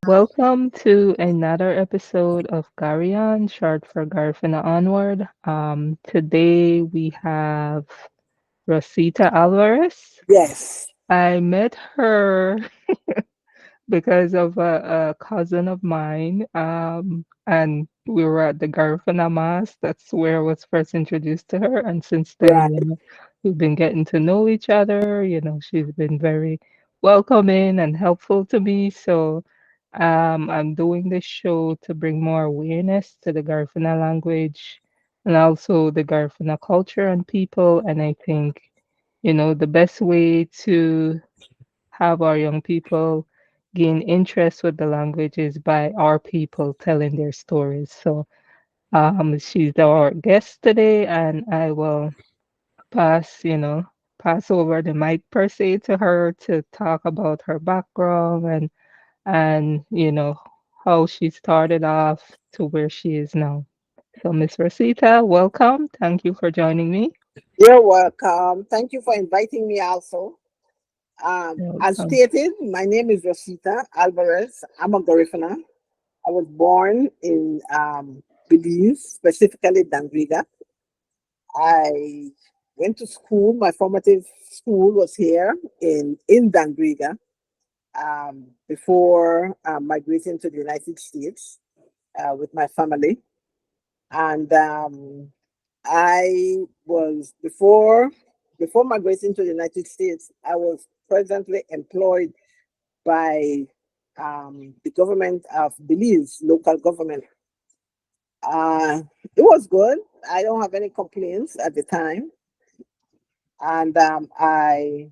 Welcome to another episode of Gari-On, short for Garifuna Onward. Today we have Rosita Alvarez. Yes, I met her because of a cousin of mine, and we were at the Garifuna Mass. That's where I was first introduced to her, and since then, right. we've been getting to know each other. She's been very welcoming and helpful to me. So, I'm doing this show to bring more awareness to the Garifuna language and also the Garifuna culture and people. And I think, the best way to have our young people gain interest with the language is by our people telling their stories. So she's our guest today, and I will pass over the mic per se to her to talk about her background and how she started off to where she is now. So Miss Rosita, welcome. Thank you for joining me. You're welcome. Thank you for inviting me also. You're As welcome. stated, my name is Rosita Alvarez. I'm a Garifuna. I was born in Belize, specifically Dangriga. I went to school. My formative school was here in Dangriga before migrating to the United States with my family. And I was before migrating to the United States, I was presently employed by the government of Belize, local government. Uh, it was good. I don't have any complaints at the time, and I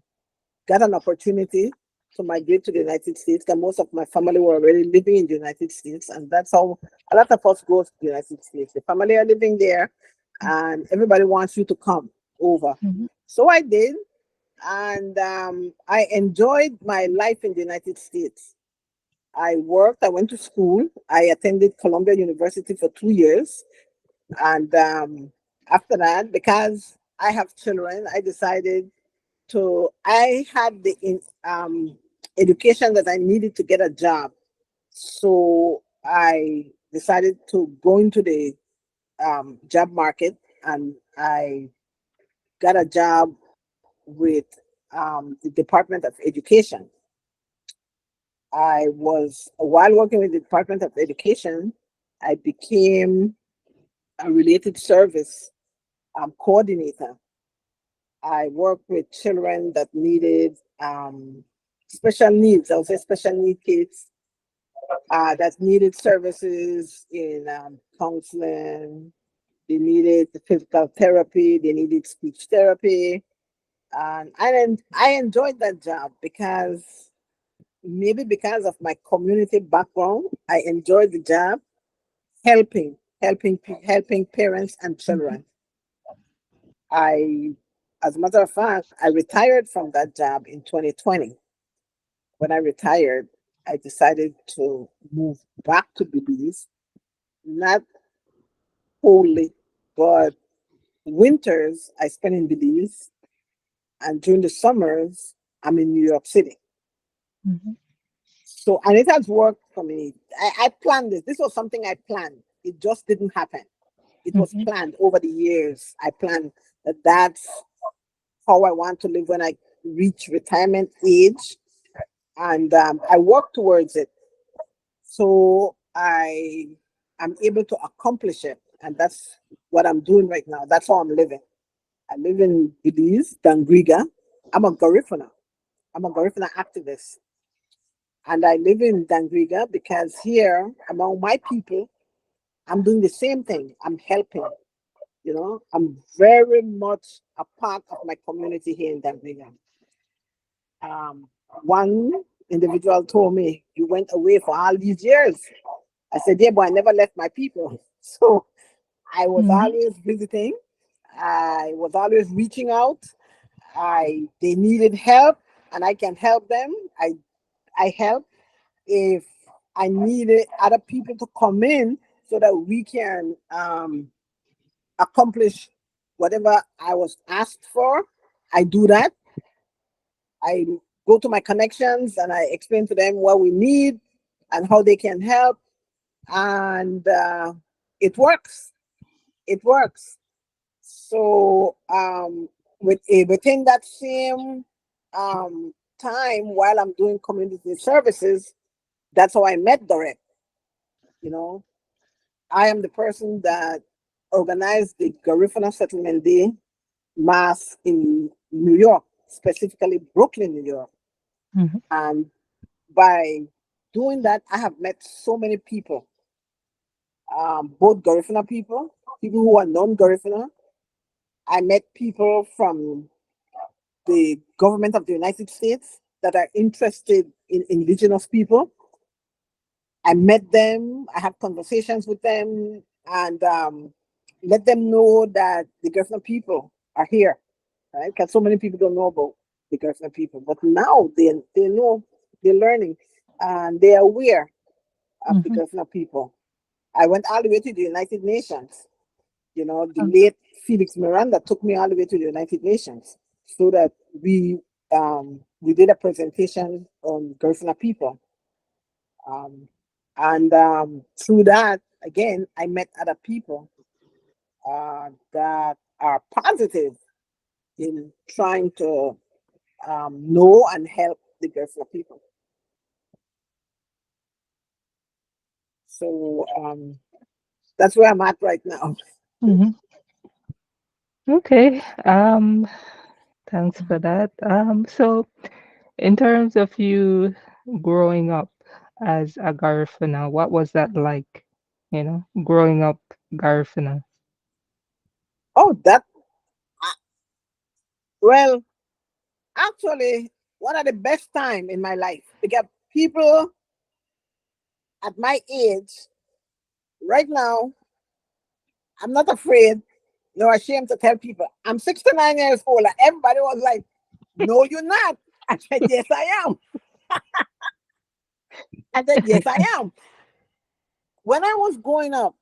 got an opportunity to migrate to the United States. And most of my family were already living in the United States, and that's how a lot of us go to the United States. The family are living there, and everybody wants you to come over. Mhm. So I did, and I enjoyed my life in the United States. I worked, I went to school, I attended Columbia University for 2 years. And after that, because I have children, I decided I had the education that I needed to get a job. So I decided to go into the job market, and I got a job with the Department of Education. While working with the Department of Education, I became a related service coordinator. I worked with children that needed special needs. I would say special need kids that needed services in counseling. They needed physical therapy. They needed speech therapy. And I enjoyed that job because maybe because of my community background, I enjoyed the job helping parents and Mhm. children. I, as a matter of fact, I retired from that job in 2020. When I retired, I decided to move back to Belize, not wholly, but winters I spend in Belize, and during the summers I'm in New York City. Mhm. So, and it has worked for me. I planned this. This was something I planned. It just didn't happen. It was Mhm. planned over the years. I planned that that's how I want to live when I reach retirement age, and I work towards it. So I am able to accomplish it, and that's what I'm doing right now. That's how I'm living. I live in Belize, Dangriga. I'm a Garifuna. I'm a Garifuna activist, and I live in Dangriga because here among my people, I'm doing the same thing. I'm helping. I'm very much a part of my community here in Dangriga. Um, One individual told me, "You went away for all these years." I said, "Yeah, but I never left my people." So I was Mhm. always visiting. I was always reaching out. They needed help, and I can help them. I help if I needed other people to come in so that we can accomplish whatever I was asked for. I do that. I go to my connections and I explain to them what we need. and how they can help. And it works. It works. So within that same time, while I'm doing community services, that's how I met Dorette. You know, I am the person that organized the Garifuna Settlement Day mass in New York, specifically Brooklyn, New York. Mhm. And by doing that, I have met so many people, both Garifuna people, people who are non-Garifuna. I met people from the government of the United States that are interested in indigenous people. I met them, I have conversations with them, and let them know that the Garifuna people are here, right? Because so many people don't know about the Garifuna people, but now they know, they're learning, and they're aware of the Mhm. Garifuna people. I went all the way to the United Nations. You know, the Oh, late Felix Miranda took me all the way to the United Nations so that we did a presentation on Garifuna people. Um, and through that, again, I met other people that are positive in trying to know and help the Garifuna people. So that's where I'm at right now. mhm. Okay. Thanks for that. So in terms of you growing up as a Garifuna, what was that like? Growing up Garifuna. Oh, that, well, actually, one of the best time in my life because people at my age right now, I'm not afraid nor ashamed to tell people I'm 69 years old. And everybody was like, "No, you're not." I said, "Yes, I am." I said, "Yes, I am." When I was growing up,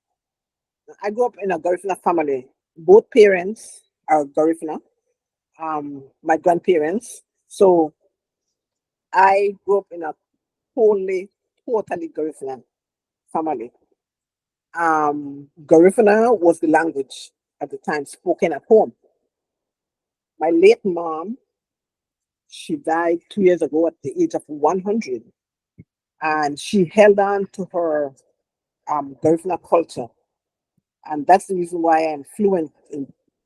I grew up in a Garifuna family. Both parents are Garifuna, my grandparents. So I grew up in a totally Garifuna family. Garifuna was the language at the time spoken at home. My late mom, she died 2 years ago at the age of 100, and she held on to her Garifuna culture, and that's the reason why I'm fluent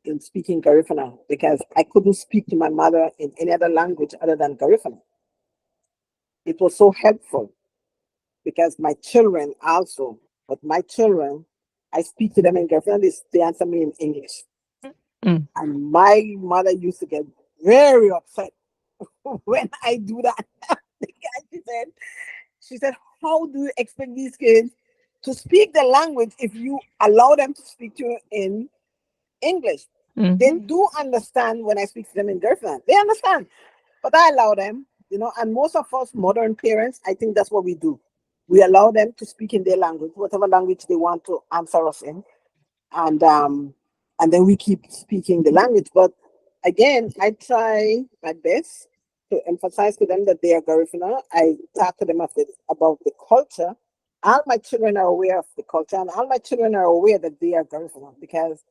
in speaking Garifuna because I couldn't speak to my mother in any other language other than Garifuna. It was so helpful because my children also, but my children, I speak to them in Garifuna, they answer me in English. Mm, And my mother used to get very upset when I do that. Because she said, how do you expect these kids to speak the language if you allow them to speak to you in English? They mhm, do understand when I speak to them in Garifuna. They understand, but I allow them, and most of us modern parents, I think that's what we do. We allow them to speak in their language, whatever language they want to answer us in, and um and then we keep speaking the language. But again, I try my best to emphasize to them that they are Garifuna. I talk to them about the culture. All my children are aware of the culture, and all my children are aware that they are Garifuna because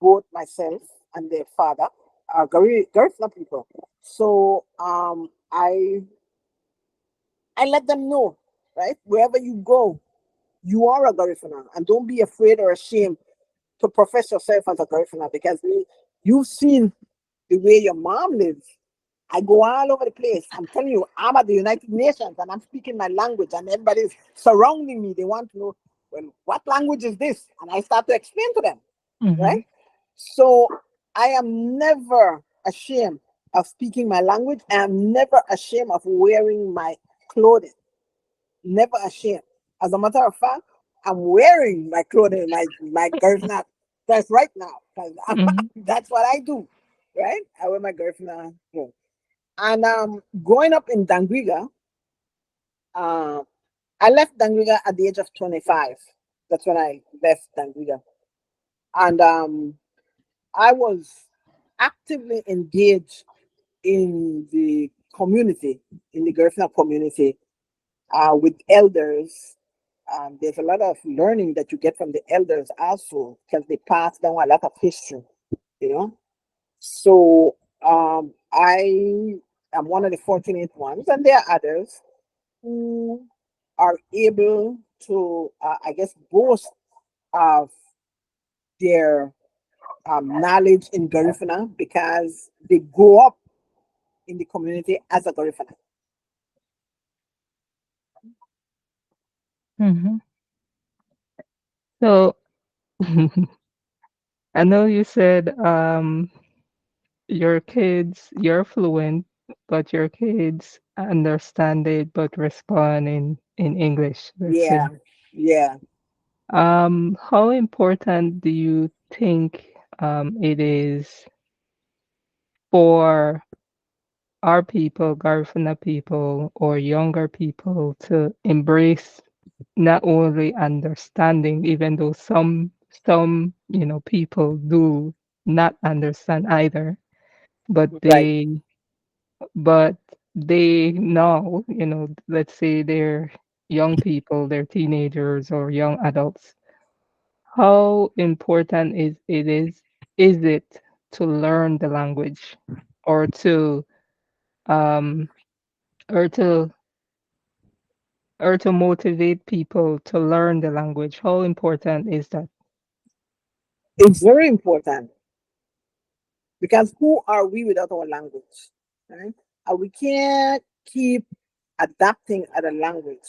both myself and their father are Garifuna people. So I let them know, right? Wherever you go, you are a Garifuna, and don't be afraid or ashamed to profess yourself as a Garifuna because you've seen the way your mom lives. I go all over the place. I'm telling you, I'm at the United Nations and I'm speaking my language, and everybody's surrounding me. They want to know, well, what language is this? And I start to explain to them, right? mhm, So I am never ashamed of speaking my language. I am never ashamed of wearing my clothing. Never ashamed. As a matter of fact, I'm wearing my clothing, my Garifuna dress right now. 'Cause mhm, that's what I do, right? I wear my Garifuna clothes. And growing up in Dangriga, uh, I left Dangriga at the age of 25. That's when I left Dangriga. And I was actively engaged in the community, in the Garifuna community, with elders. There's a lot of learning that you get from the elders also because they pass down a lot of history, you know. So I am one of the fortunate ones, and there are others who are able to, I guess, boast of their knowledge in Garifuna because they grow up in the community as a Garifuna. Hmm. So I know you said your kids, you're fluent, but your kids understand it but respond in English, let's Yeah, say. yeah. How important do you think it is for our people, Garifuna people, or younger people to embrace not only understanding, even though some people do not understand either, but Right. but they know, let's say they're young people, they're teenagers or young adults. How important is it to learn the language or to um or to or to motivate people to learn the language? How important is that? It's very important because who are we without our language? Right? And we can't keep adapting other language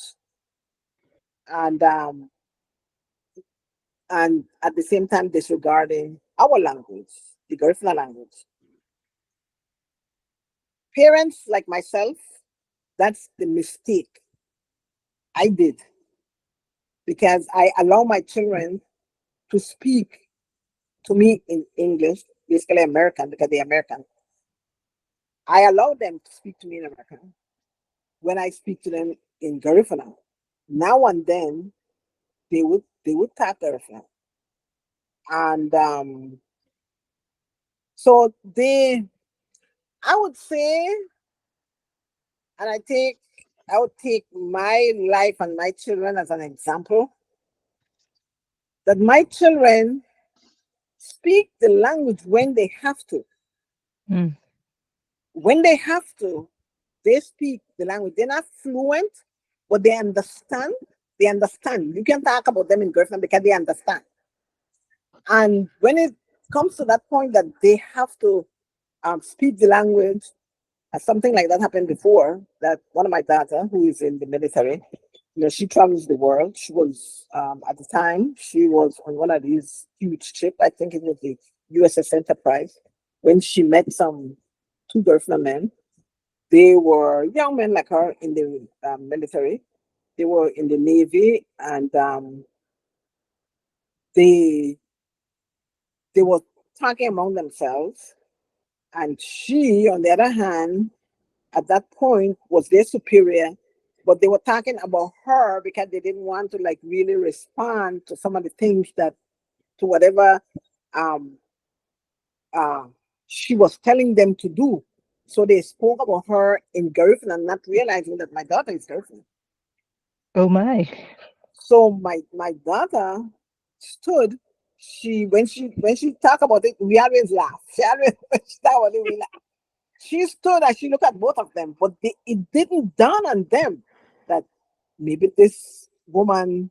and at the same time disregarding our language, the Garifuna language. Parents like myself, that's the mistake I did because I allow my children to speak to me in English, basically American because they're American. I allow them to speak to me in American when I speak to them in Garifuna. Now and then they would talk Garifuna, and so I would say, and I would take my life and my children as an example that my children speak the language when they have to. Mm. When they have to, they speak the language. They're not fluent, but they understand. They understand. You can talk about them in Garifuna because they understand. And when it comes to that point that they have to speak the language, something like that happened before. That one of my daughter, who is in the military, she travels the world. She was at the time she was on one of these huge trips. I think it was the USS Enterprise. When she met some two Garifuna men, they were young men like her in the military. They were in the Navy, and they they were talking among themselves. And she, on the other hand, at that point was their superior, but they were talking about her because they didn't want to like really respond to some of the things that to whatever um uh she was telling them to do. So they spoke about her in Garifuna, not realizing that my daughter is Garifuna. Oh my. So my daughter stood. She when she talk about it, we always laugh. She always when she talk about it, we laugh. She stood and she looked at both of them, but it didn't dawn on them that maybe this woman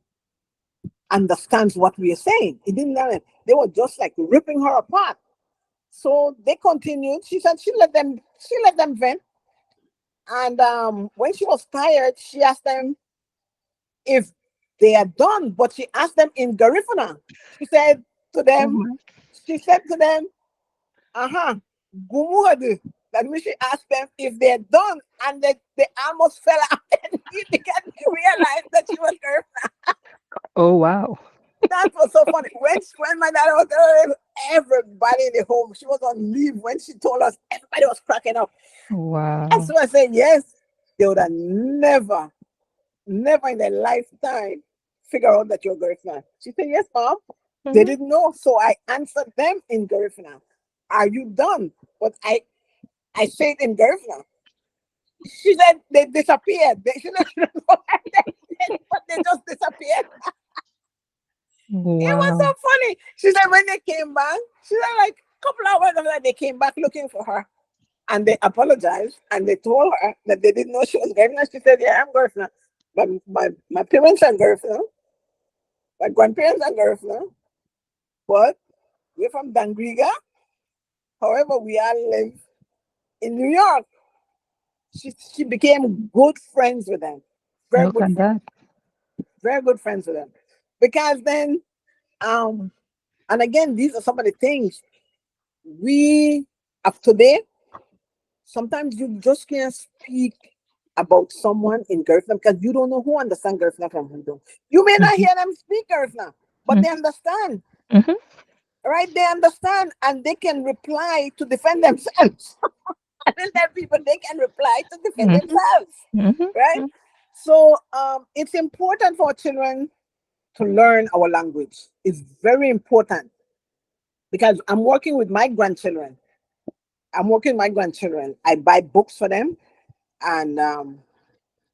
understands what we are saying. It didn't dawn. They were just like ripping her apart. So they continued. She said she let them vent. And when she was tired, she asked them if they are done, but she asked them in Garifuna. She said to Oh them, my. she said to them, uh-huh, Gumuhadu. That we should ask them if they're done. And they almost fell out and because they realized that she was Garifuna. Oh wow. That was so funny. When my daughter was there, everybody in the home, she was on leave. When she told us, everybody was cracking up. And Wow. so I said, yes, they would have never in their lifetime figure out that you're Garifuna. She said, yes, mom. They Mhm. didn't know. So I answered them in Garifuna. Are you done? But I say it in Garifuna. She said they disappeared. She said she don't know where they went, but they just disappeared. It was Wow. so funny. She said when they came back, she said like a couple hours after that, they came back looking for her. And they apologized and they told her that they didn't know she was Garifuna. She said, yeah, I'm Garifuna. My parents are Garifuna. My grandparents are Garifuna. But we're from Dangriga. However, we all live in New York. She became good friends with them. Very Look good at friends. that. Very good friends with them. Because then, um, and again, these are some of the things we of today. Sometimes you just can't speak about someone in Garifuna because you don't know who understands Garifuna from Hudo. You may not Mhm, hear them speak Garifuna, but mm, they understand, mhm, right? They understand and they can reply to defend themselves. And then there are people they can reply to defend mhm, themselves, mhm, right? So it's important for children to learn our language. It's very important because I'm working with my grandchildren. I'm working with my grandchildren. I buy books for them, and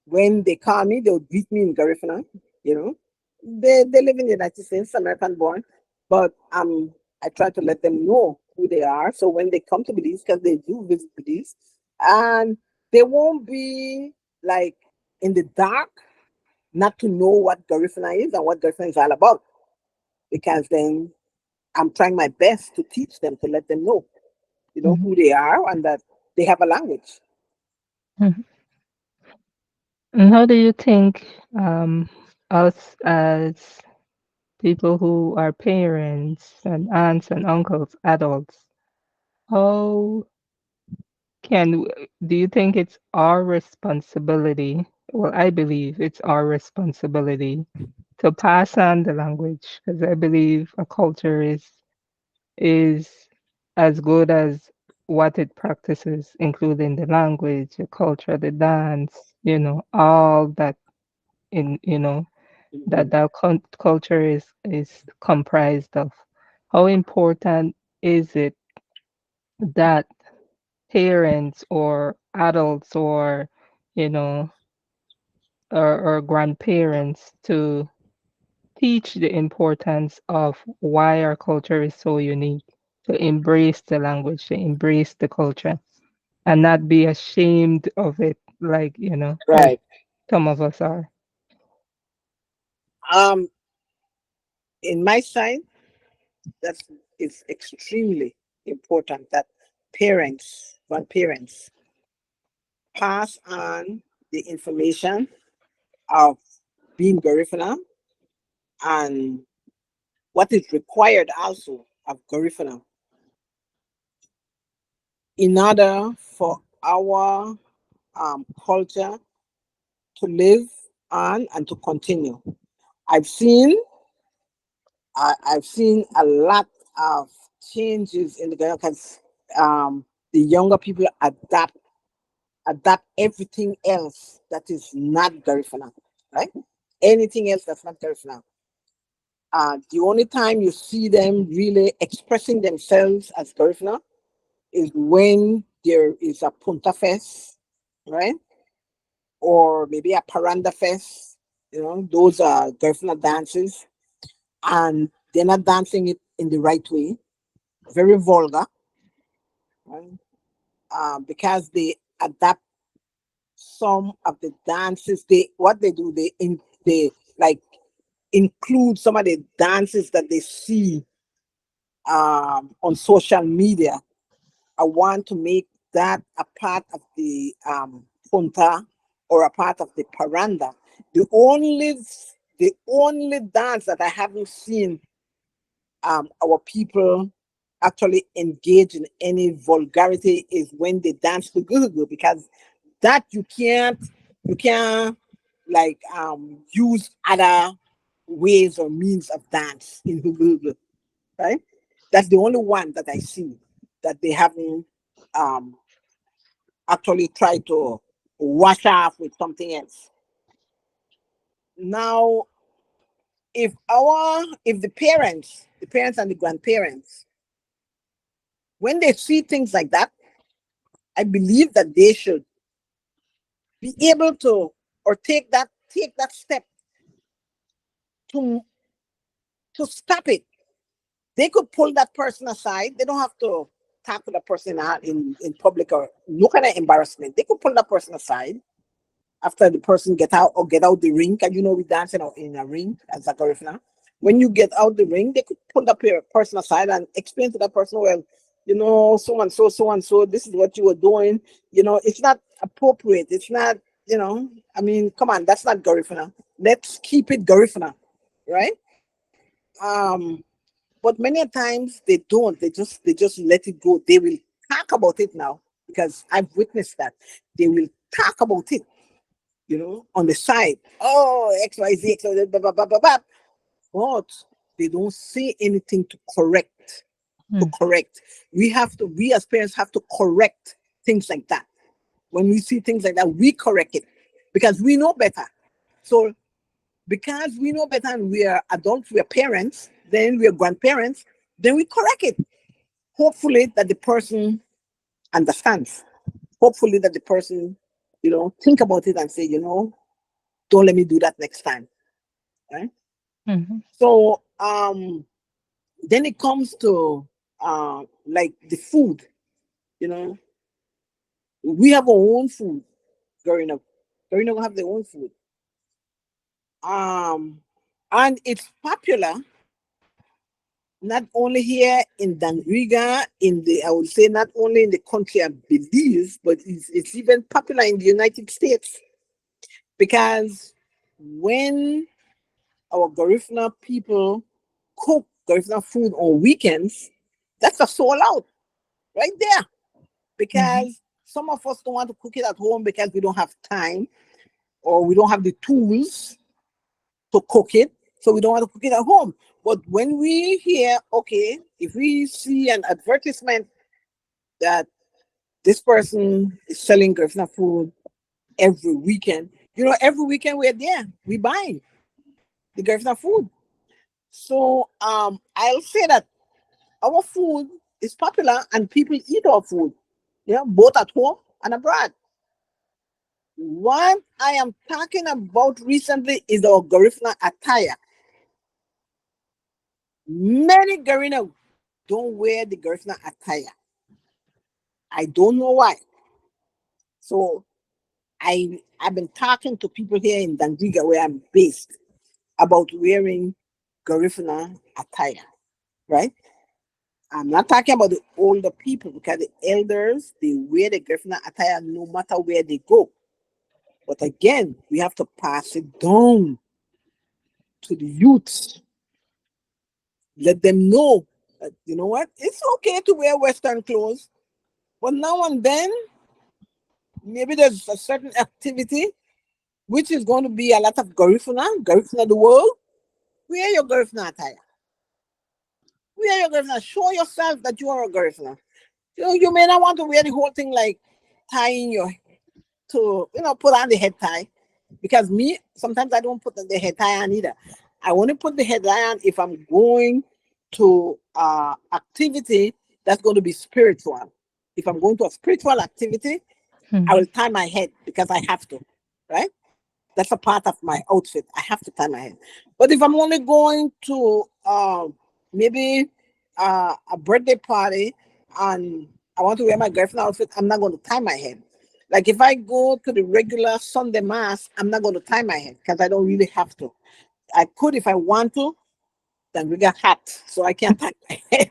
when they call me, they'll greet me in Garifuna. You know, they live in the United States, American born, but I try to let them know who they are. So when they come to Belize, because they do visit Belize, and they won't be like in the dark, not to know what Garifuna is and what Garifuna is all about. Because then I'm trying my best to teach them to let them know, mhm, who they are and that they have a language. mhm. And how do you think us as people who are parents and aunts and uncles, adults, how do you think it's our responsibility? Well, I believe it's our responsibility to pass on the language because I believe a culture is as good as what it practices, including the language, the culture, the dance, all that in that Mhm. culture is comprised of. How important is it that parents or adults or you know or grandparents to teach the importance of why our culture is so unique, to embrace the language, to embrace the culture, and not be ashamed of it, like Right. some of us are. Um, in my side, that's it's extremely important that grandparents, pass on the information of being Garifuna and what is required also of Garifuna in order for our culture to live on and to continue. I've seen I've seen a lot of changes in the Ghana because the younger people adapt everything else that is not Garifuna, right? Anything else that's not Garifuna. The only time you see them really expressing themselves as Garifuna is when there is a Punta Fest, right? Or maybe a Paranda Fest. Those are Garifuna dances, and they're not dancing it in the right way. Very vulgar, right? Because they adapt some of the dances. What they do, they like include some of the dances that they see on social media. I want to make that a part of the punta or a part of the paranda. The only the only dance that I haven't seen our people actually engage in any vulgarity is when they dance to Google, because that you can't like use other ways or means of dance in Google, right? That's the only one that I see that they haven't um actually tried to wash off with something else. Now, if the parents and the grandparents, when they see things like that, I believe that they should be able to, or take that step to stop it. They could pull that person aside. They don't have to tackle the person out in public or look at the embarrassment. They could pull that person aside after the person get out the ring. Cause we dance in a ring as a Garifuna. When you get out the ring, they could pull the person aside and explain to that person, well, so and so, this is what you were doing. It's not appropriate. It's not, I mean, come on, that's not Garifuna. Let's keep it Garifuna, right? Um, but many a times they don't. They just let it go. They will talk about it now because I've witnessed that. They will talk about it, on the side. Oh, XYZ, XYZ, blah, blah, blah, blah, blah. But they don't say anything to correct. To Mm, correct. We as parents have to correct things like that. When we see things like that, we correct it because we know better. So because we know better and we are adults, we are parents, then we are grandparents, then we correct it. Hopefully that the person understands. Hopefully that the person, think about it and say, don't let me do that next time. Right? mhm, So then it comes to like the food, you know. We have our own food growing up. Growing up have their own food. Um and it's popular not only here in Dangriga, I would say not only in the country of Belize, but it's even popular in the United States because when our Garifuna people cook Garifuna food on weekends, that's a sold out right there. mhm, Because some of us don't want to cook it at home because we don't have time or we don't have the tools to cook it. So we don't want to cook it at home. But when we hear, okay, if we see an advertisement that this person is selling Garifuna food every weekend, every weekend we're there, we buying the Garifuna food. So I'll say that our food is popular and people eat our food, both at home and abroad. What I am talking about recently is our Garifuna attire. Many Garina don't wear the Garifuna attire. I don't know why. So I've been talking to people here in Dangriga where I'm based about wearing Garifuna attire, right? I'm not talking about the older people because the elders they wear the Garifuna attire no matter where they go. But again, we have to pass it down to the youths. Let them know that you know what, it's okay to wear Western clothes, but now and then maybe there's a certain activity which is going to be a lot of Garifuna the world. Wear your Garifuna attire. Wear your Garifuna. Show yourself that you are a Garifuna. You may not want to wear the whole thing like tying your to put on the head tie because me sometimes I don't put the head tie on either. I want to put the head tie on if I'm going to activity that's going to be spiritual. If I'm going to a spiritual activity, I will mhm, tie my head because I have to, right? That's a part of my outfit. I have to tie my head. But if I'm only going to maybe a birthday party and I want to wear my girlfriend outfit, I'm not going to tie my head. Like if I go to the regular Sunday mass, I'm not going to tie my head because I don't really have to. I could if I want to, then we got hot, so I can't tie my head.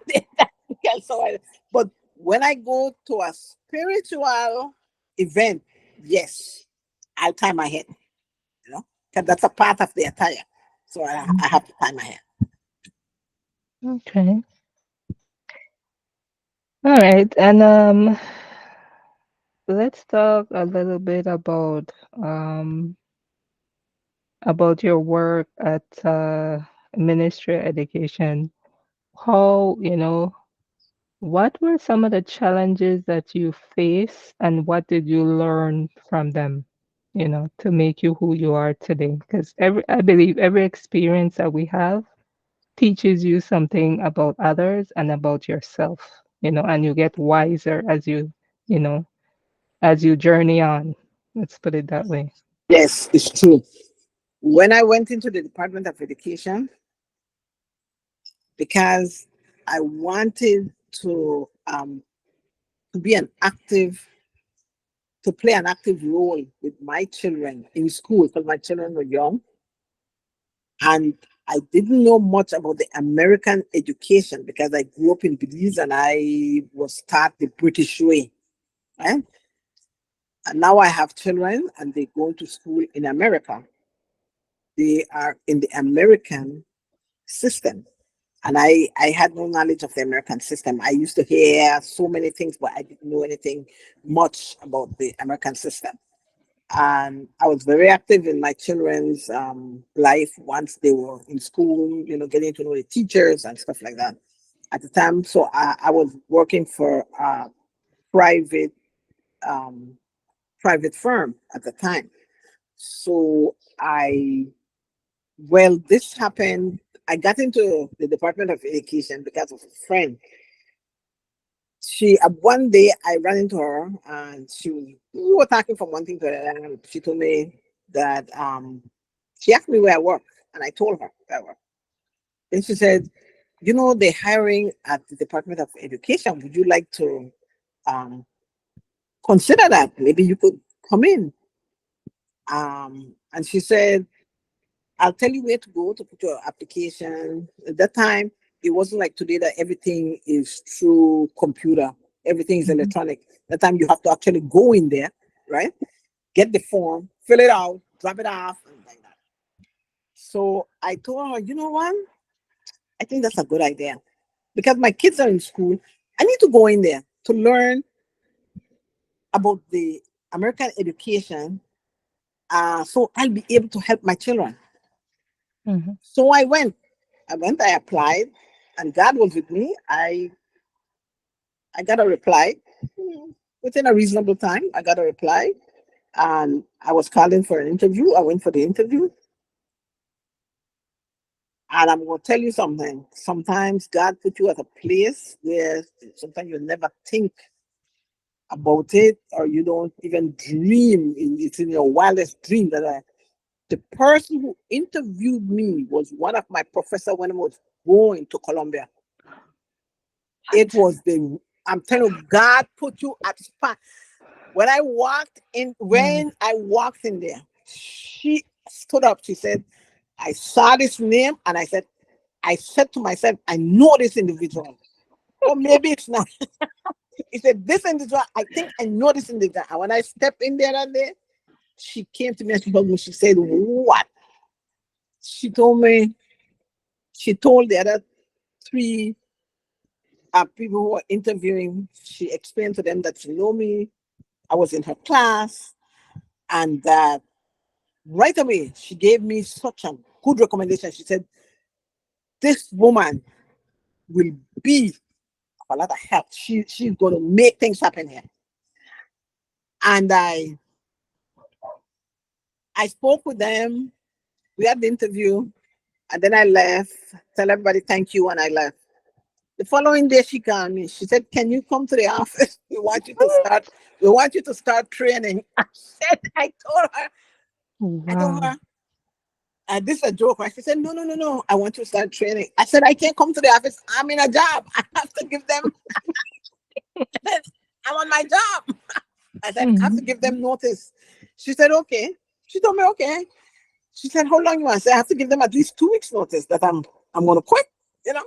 Yeah, but when I go to a spiritual event, yes, I'll tie my head, because that's a part of the attire. So I mhm. have to tie my hair. Okay. All right. And let's talk a little bit about your work at Ministry of Education. How, what were some of the challenges that you face and what did you learn from them, to make you who you are today? Because I believe every experience that we have teaches you something about others and about yourself, and you get wiser you know, as you journey on. Let's put it that way. Yes, it's true. When I went into the Department of Education, because I wanted to be an active, to play an active role with my children in school because my children were young, and I didn't know much about the American education because I grew up in Belize and I was taught the British way. Right? And now I have children and they go to school in America. They are in the American system. And I had no knowledge of the American system. I used to hear so many things, but I didn't know anything much about the American system. And I was very active in my children's life once they were in school, getting to know the teachers and stuff like that at the time. So I was working for a private um, private firm at the time. So this happened. I got into the Department of Education because of a friend. One day I ran into her and we were talking from one thing to another. And she told me that she asked me where I work, and I told her where I work. Then she said, they're hiring at the Department of Education. Would you like to um, consider that? Maybe you could come in. And she said, I'll tell you where to go to put your application. At that time, it wasn't like today that everything is through computer, everything is Mhm. electronic. That time you have to actually go in there, right? Get the form, fill it out, drop it off, and like that. So I told her, you know what? I think that's a good idea because my kids are in school. I need to go in there to learn about the American education, so I'll be able to help my children. Mhm. So I applied, and God was with me. I got a reply. Within a reasonable time. I got a reply, and I was called in for an interview. I went for the interview, and I'm going to tell you something. Sometimes God put you at a place where sometimes you never think about it, or you don't even dream. It's in your wildest dream that the person who interviewed me was one of my professor when I was going to Colombia. It What? was I'm telling you, God put you at spot. Mm. When I walked in there, she stood up. She said, I saw this name and I said to myself, I know this individual. Or maybe it's not. He said, this individual, I think I know this individual. And when I stepped in there that day, she came to me and she told me, she said, what? She told me, she told the other three people who were interviewing, she explained to them that she know me. I was in her class, and that right away she gave me such a good recommendation. She said, this woman will be of a lot of help. She's going to make things happen here. And I spoke with them. We had the interview, and then I left. Tell everybody thank you, and I left. The following day, she called me. She said, "Can you come to the office? We want you to start. We want you to start training." I told Wow. her, this is a joke, right? She said, "No, no, no, no. I want you to start training." I said, "I can't come to the office. I'm in a job. I have to give them. I'm on my job." I said, "I have Mhm. to give them notice." She said, "Okay." She told me, "Okay." She said, "How long you want?" I said, "I have to give them at least 2 weeks notice that I'm going to quit." You know.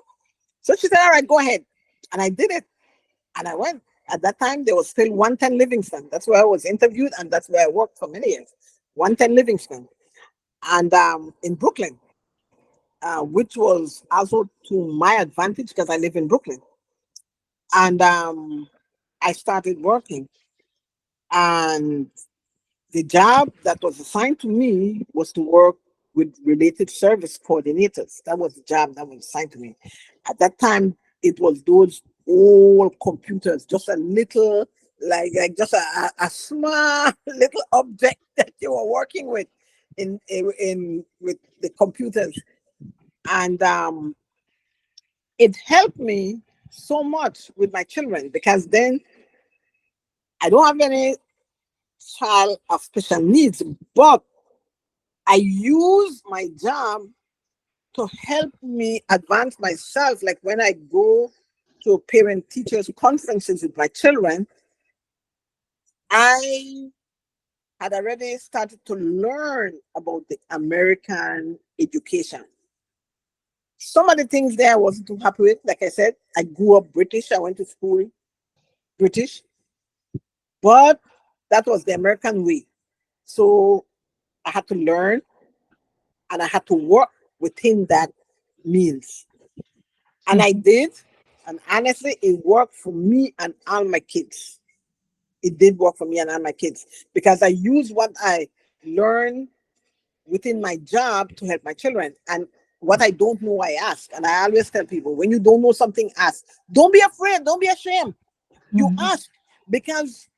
So she said, "All right, go ahead," and I did it, and I went. At that time, there was still 110 Livingston. That's where I was interviewed, and that's where I worked for many years. 110 Livingston, and in Brooklyn, which was also to my advantage because I live in Brooklyn. And I started working, and the job that was assigned to me was to work with related service coordinators. That was the job that was assigned to me. At that time, it was those old computers, just a little, like just a small little object that you were working with in with the computers, and it helped me so much with my children because then I don't have any. child of special needs, but I use my job to help me advance myself. Like when I go to parent teachers conferences with my children, I had already started to learn about the American education. Some of the things there I wasn't too happy with. Like I said, I grew up British. I went to school British, but that was the American way. So I had to learn and I had to work within that means. And I Mhm. did. And honestly, it worked for me and all my kids. It did work for me and all my kids because I use what I learned within my job to help my children. And what I don't know, I ask. And I always tell people, when you don't know something, ask. Don't be afraid. Don't be ashamed. You Mhm. ask because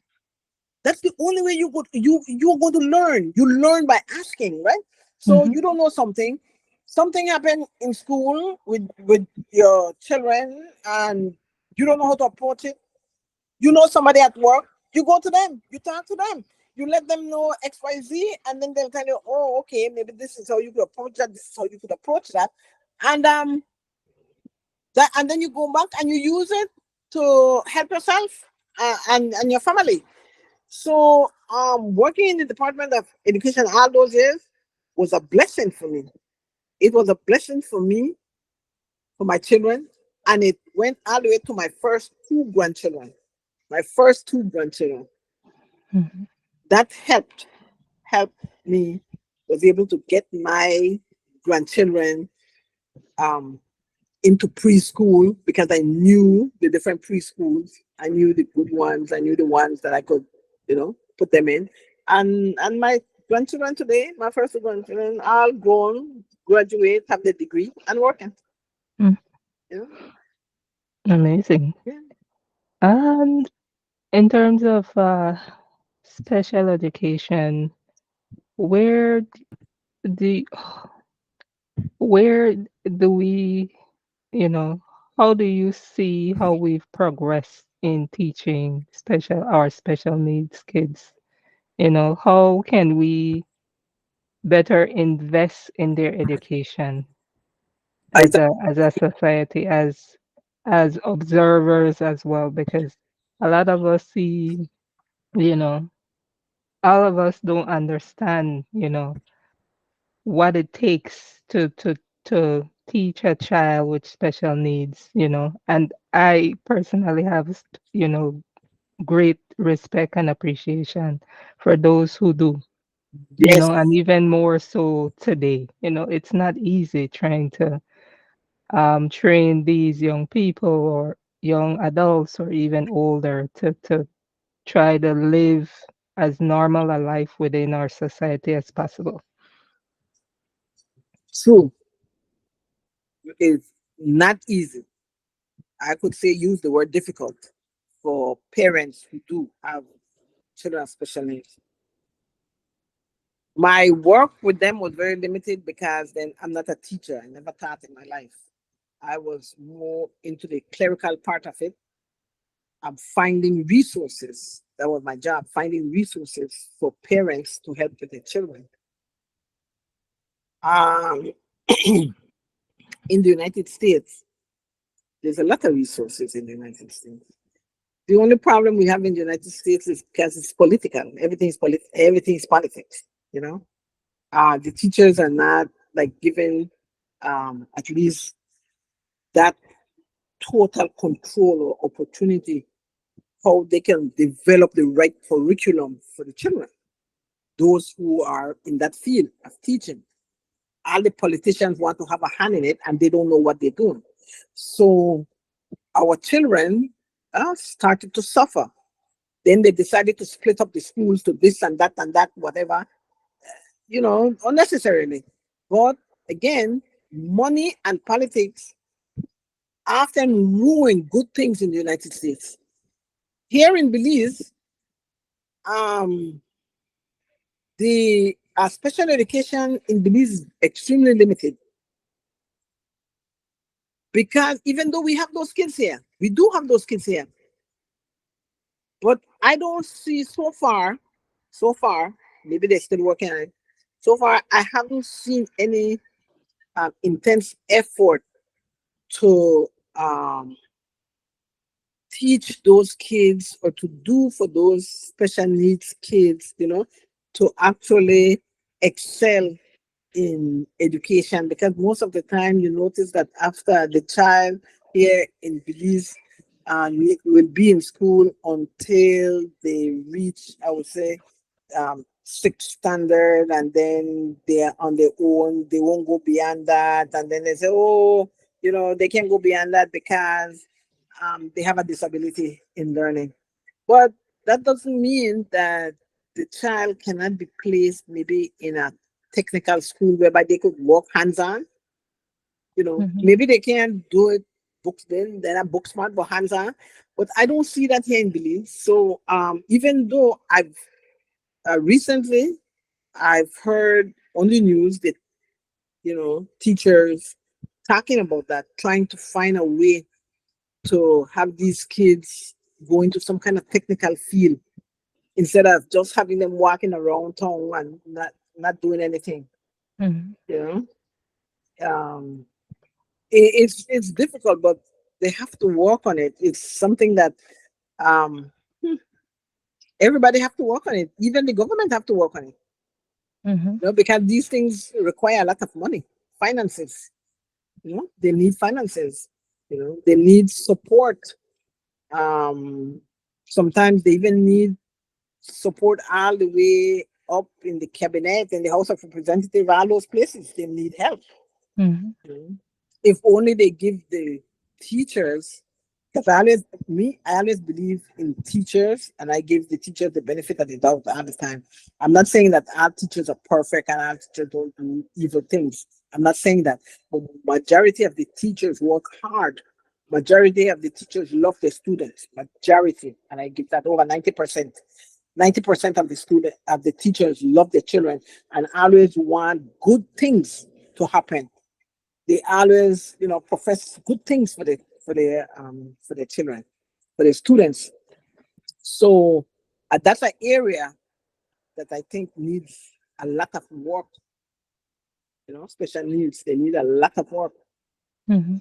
that's the only way you're going to learn. You learn by asking, right? So Mhm. you don't know something. Something happened in school with your children, and you don't know how to approach it. You know somebody at work. You go to them. You talk to them. You let them know X, Y, Z, and then they'll tell you, "Oh, okay, maybe this is how you could approach that. This is how you could approach that," and and then you go back and you use it to help yourself and your family. So, working in the Department of Education all those years was a blessing for me. It was a blessing for me, for my children, and it went all the way to my first two grandchildren. My first two grandchildren. Mhm. That helped me, was able to get my grandchildren um into preschool because I knew the different preschools. I knew the good ones. I knew the ones that I could, put them in. And my grandchildren today, my first two grandchildren, all grown, graduate, have their degree, and working. Mm. You know? Amazing. Yeah. And in terms of special education, where do where do we, you know, how do you see how we've progressed in teaching special needs kids? How can we better invest in their education Is that as a society, as observers as well? Because a lot of us see, you know, all of us don't understand, what it takes to teach a child with special needs, and I personally have, great respect and appreciation for those who do, yes. and even more so today. It's not easy trying to train these young people or young adults or even older to try to live as normal a life within our society as possible. True. It's not easy. I could say use the word difficult for parents who do have children with special needs. My work with them was very limited because then I'm not a teacher. I never taught in my life. I was more into the clerical part of it. I'm finding resources. That was my job, finding resources for parents to help with their children. Um, in the United States, there's a lot of resources in the United States. The only problem we have in the United States is because it's political. Everything is politics, you know. The teachers are not like given at least that total control or opportunity how they can develop the right curriculum for the children, those who are in that field of teaching. All the politicians want to have a hand in it and they don't know what they're doing. So our children started to suffer. Then they decided to split up the schools to this and that, whatever, unnecessarily. But again, money and politics often ruin good things in the United States. Here in Belize, um, the special education in Belize is extremely limited because even though we have those kids here, we do have those kids here, but I don't see so far. So far, maybe they're still working on it. So far, I haven't seen any intense effort to teach those kids or to do for those special needs kids, to actually excel in education, because most of the time you notice that after the child here in Belize will be in school until they reach, I would say, sixth standard, and then they're on their own. They won't go beyond that, and then they say, "Oh, they can't go beyond that because they have a disability in learning." But that doesn't mean that the child cannot be placed maybe in a technical school whereby they could work hands-on. Mhm. Maybe they can't do it books, then they're not book smart but hands-on. But I don't see that here in Belize. So even though I've recently I've heard on the news that teachers talking about that, trying to find a way to have these kids go into some kind of technical field instead of just having them walking around town and not doing anything. Mhm. You um, it's difficult, but they have to work on it. It's something that um, everybody have to work on it. Even the government have to work on it. Mhm. Because these things require a lot of money, finances. They need finances. They need support. Um, Sometimes they even need support all the way up in the cabinet and the House of Representatives, all those places. They need help. Mhm. Mhm. If only they give the teachers, because I always believe in teachers, and I give the teachers the benefit of the doubt all the time. I'm not saying that all teachers are perfect and all teachers don't do evil things. I'm not saying that, but majority of the teachers work hard. Majority of the teachers love their students. Majority, and I give that over 90%. 90% of the teachers love their children and always want good things to happen. They always, profess good things for the children, for the students. So that's an area that I think needs a lot of work. Special needs, they need a lot of work. Mhm.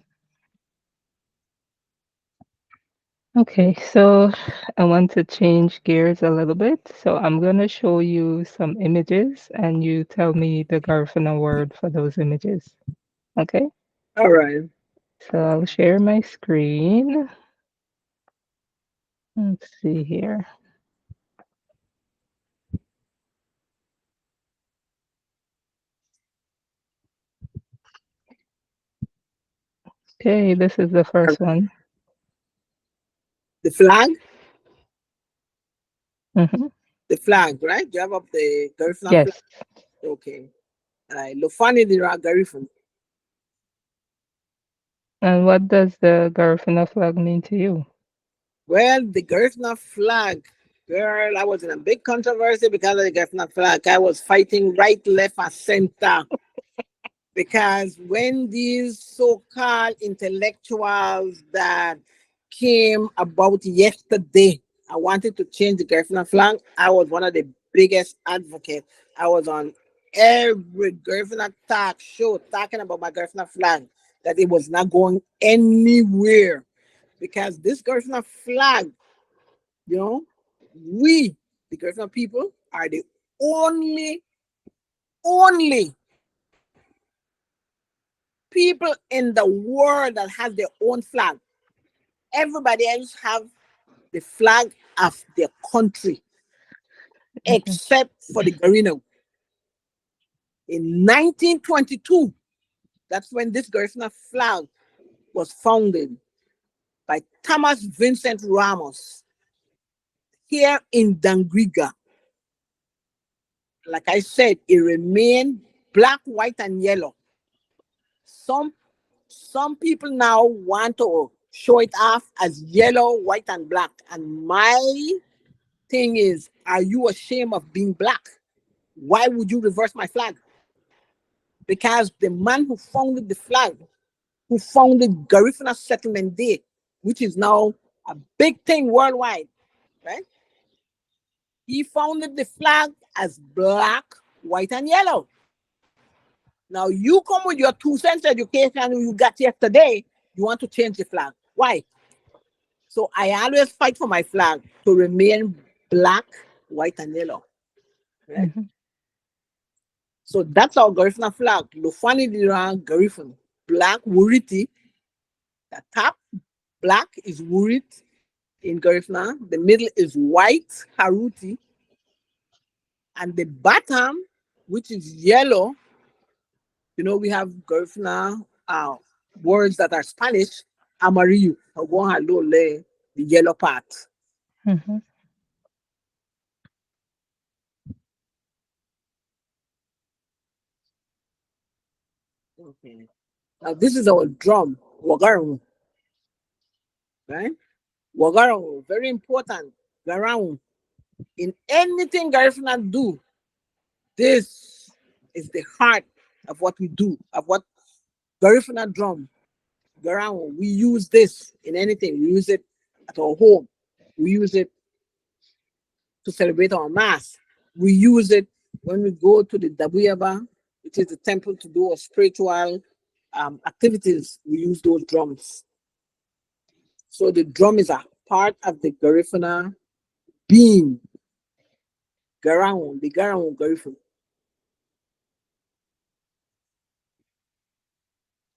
Okay, so I want to change gears a little bit. So I'm going to show you some images and you tell me the Garifuna word for those images. Okay, All right. so I'll share my screen. Let's see here. Okay, this is the All first right. one. The flag, Hmm. the flag, right? You have up the Garifuna flag. Yes. Okay. All right. Lofani the Garifuna. And what does the Garifuna flag mean to you? Well, the Garifuna flag, girl, I was in a big controversy because of the Garifuna flag. I was fighting right, left, and center. Because when these so-called intellectuals that came about yesterday, I wanted to change the Garifuna flag. I was one of the biggest advocates. I was on every Garifuna talk show talking about my Garifuna flag, that it was not going anywhere. Because this Garifuna flag, you know, we, the Garifuna people, are the only people in the world that has their own flag. Everybody else have the flag of their country, Mhm. except for the Garino. In 1922, that's when this Garifuna flag was founded by Thomas Vincent Ramos here in Dangriga. Like I said, it remained black, white, and yellow. Some some people now want to show it off as yellow, white, and black. And my thing is, are you ashamed of being black? Why would you reverse my flag? Because the man who founded the flag, who founded Garifuna Settlement Day, which is now a big thing worldwide, right? He founded the flag as black, white, and yellow. Now you come with your 2 cents education you got yesterday. You want to change the flag. Why? So I always fight for my flag to remain black, white, and yellow. Right? Mhm. So that's our Garifuna flag. Lufani Diran Garifun. Black Wuriti. The top black is Wurit in Garifuna. The middle is white Haruti. And the bottom, which is yellow, we have Garifuna words that are Spanish, amarillo, the yellow part. Mhm. Okay. Now this is our drum, Wagaru, right? Wagaru, very important. Garau. In anything Garifuna do, this is the heart of what we do, of what Garifuna drum, Garau. We use this in anything. We use it at our home. We use it to celebrate our mass. We use it when we go to the Dabuyaba, which is the temple to do our spiritual activities. We use those drums. So the drum is a part of the Garifuna being, the Garang Garifuna.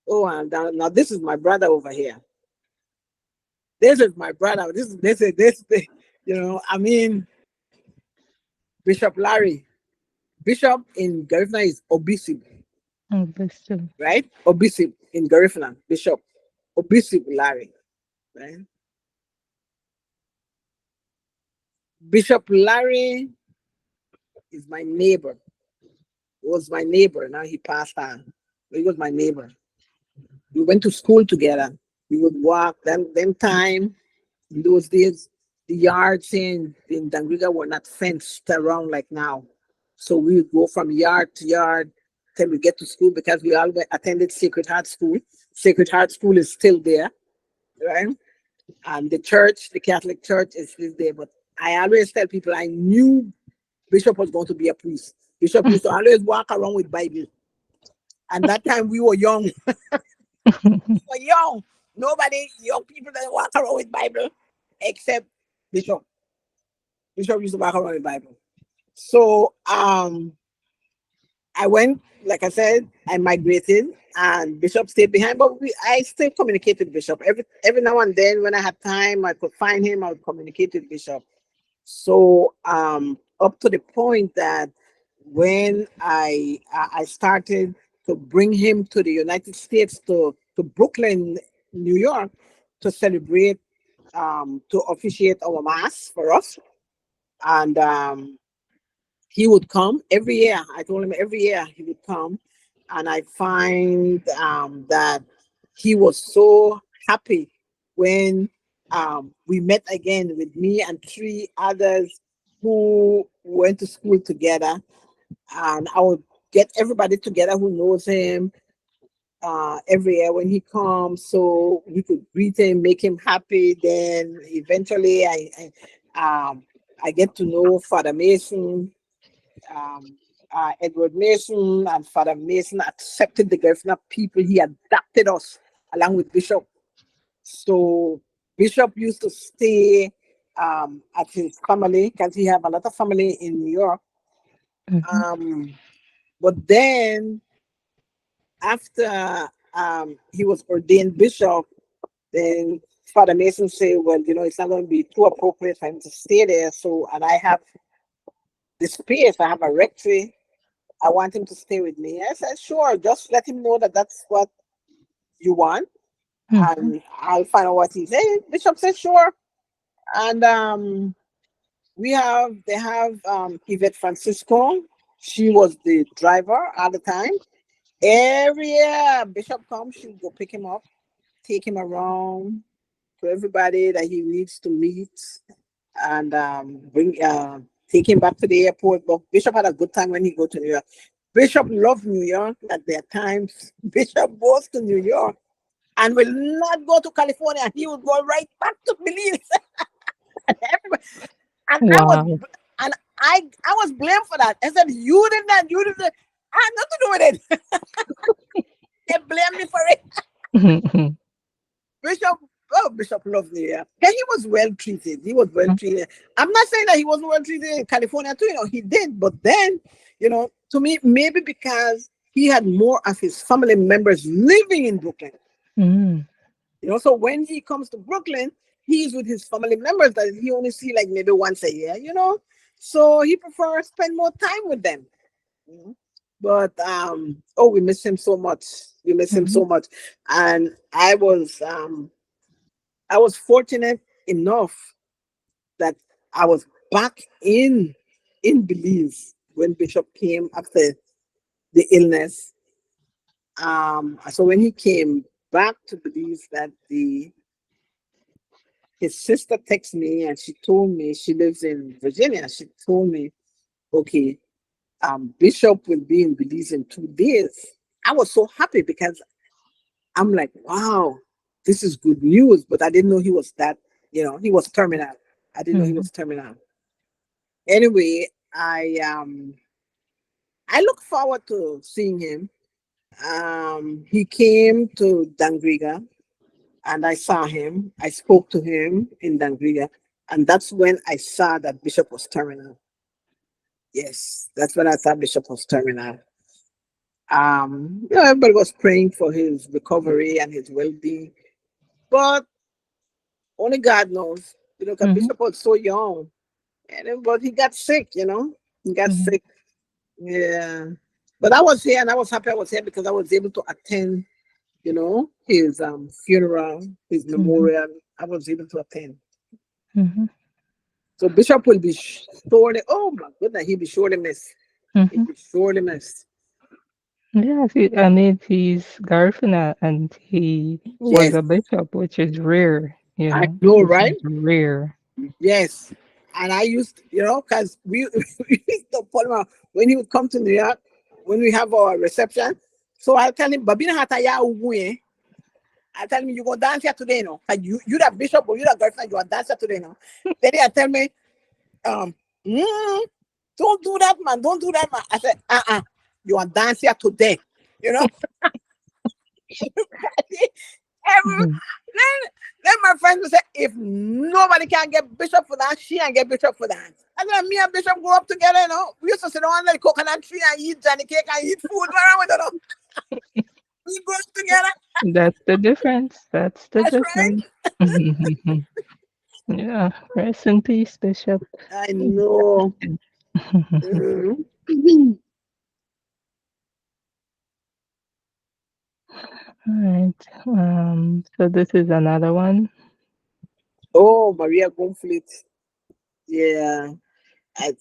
Oh, and now this is my brother over here. This is my brother. I mean, Bishop Larry. Bishop in Garifuna is Obisib, Oh, bless you. right? Obisib in Garifuna, Bishop Obisib Larry, right? Bishop Larry is my neighbor. Was my neighbor. Now he passed on. He was my neighbor. We went to school together. We would walk. Then time in those days, the yards in Dangriga were not fenced around like now. So we would go from yard to yard till we get to school because we all attended Sacred Heart School. Sacred Heart School is still there, right? And the church, the Catholic Church, is still there. But I always tell people I knew Bishop was going to be a priest. Bishop used to always walk around with Bible. And that time we were young. We were young. Nobody, young people that walk around with Bible except Bishop. Bishop used to walk around with Bible. So I went, like I said, I migrated and Bishop stayed behind, but I still communicated with Bishop. Every now and then when I had time, I could find him, I would communicate with Bishop. So up to the point that when I started to bring him to the United States to Brooklyn, New York, to celebrate to officiate our mass for us. And he would come every year. I told him every year he would come. And I find that he was so happy when we met again with me and three others who went to school together. And I would get everybody together who knows him every year when he comes so we could greet him, make him happy. Then eventually I get to know Father Mason, um, Edward Mason, and Father Mason accepted the Garifuna people. He adopted us along with Bishop. So Bishop used to stay at his family because he have a lot of family in New York. Mhm. Um, but then after he was ordained bishop, then Father Mason said, well, it's not going to be too appropriate for him to stay there. So, and I have the space, I have a rectory. I want him to stay with me. I said, sure, just let him know that that's what you want. Mhm. And I'll find out what he said. Bishop said, sure. And they have Yvette Francisco. She was the driver at the time. Every year, Bishop comes, she'll go pick him up, take him around to everybody that he needs to meet, and bring take him back to the airport. But Bishop had a good time when he go to New York. Bishop loved New York. At their times, Bishop goes to New York and will not go to California. He would go right back to Belize. Everybody, and I was Wow. I was blamed for that. I said, you did that, you did that. I had nothing to do with it. They blamed me for it. Bishop, oh, Bishop loved me. Yeah. Yeah, he was well treated. He was well treated. I'm not saying that he wasn't well treated in California too. He did. But then, to me, maybe because he had more of his family members living in Brooklyn. Mm. So when he comes to Brooklyn, he's with his family members that he only see like maybe once a year. So he prefers spend more time with them. you know. But oh, we miss him so much. We miss him Mhm. so much. And I was fortunate enough that I was back in Belize when Bishop came after the illness. So when he came back to Belize, that the his sister texted me and she told me she lives in Virginia. She told me, okay, Bishop will be in Belize in 2 days. I was so happy because I'm like, wow, this is good news. But I didn't know he was he was terminal. I didn't know he Mhm. was terminal. Anyway, I look forward to seeing him. He came to Dangriga and I saw him. I spoke to him in Dangriga, and that's when I saw that Bishop was terminal. Yes, that's when I thought Bishop was terminal. Everybody was praying for his recovery and his well-being, but only God knows. Because Mhm. Bishop was so young, but he got sick. He got Mhm. sick. Yeah, but I was here, and I was happy I was here because I was able to attend. His funeral, his Mhm. memorial. I was able to attend. Mhm. So Bishop will be sorely. Oh my goodness, he'll be surely missed. He'll Mhm. be surely missed. Yes, I mean he's Garifuna and he was Yes, a bishop, which is rare, I know, This right? is rare. Yes. And I used, because we used to pull him out when he would come to New York, when we have our reception. So I'll tell him, Babina Hataya Uwe. I tell him, you go dance here today, no? And you that bishop or you that girlfriend, you are dancing today, no? Then they tell me, um, mm, don't do that, man. Don't do that, man. I said, you are dancing here today. You know? Every, Mhm. then my friends will say, if nobody can get Bishop for that, she can get Bishop for that. And then me and Bishop go up together, We used to sit on the coconut tree and eat Johnny cake and eat food. Where we don't know. We go up together. That's the difference. That's the That's difference. right. Mhm. Yeah, rest in peace, Bishop. I know. Mhm. All right. So this is another one. Oh, Maria Gonflit. Yeah. I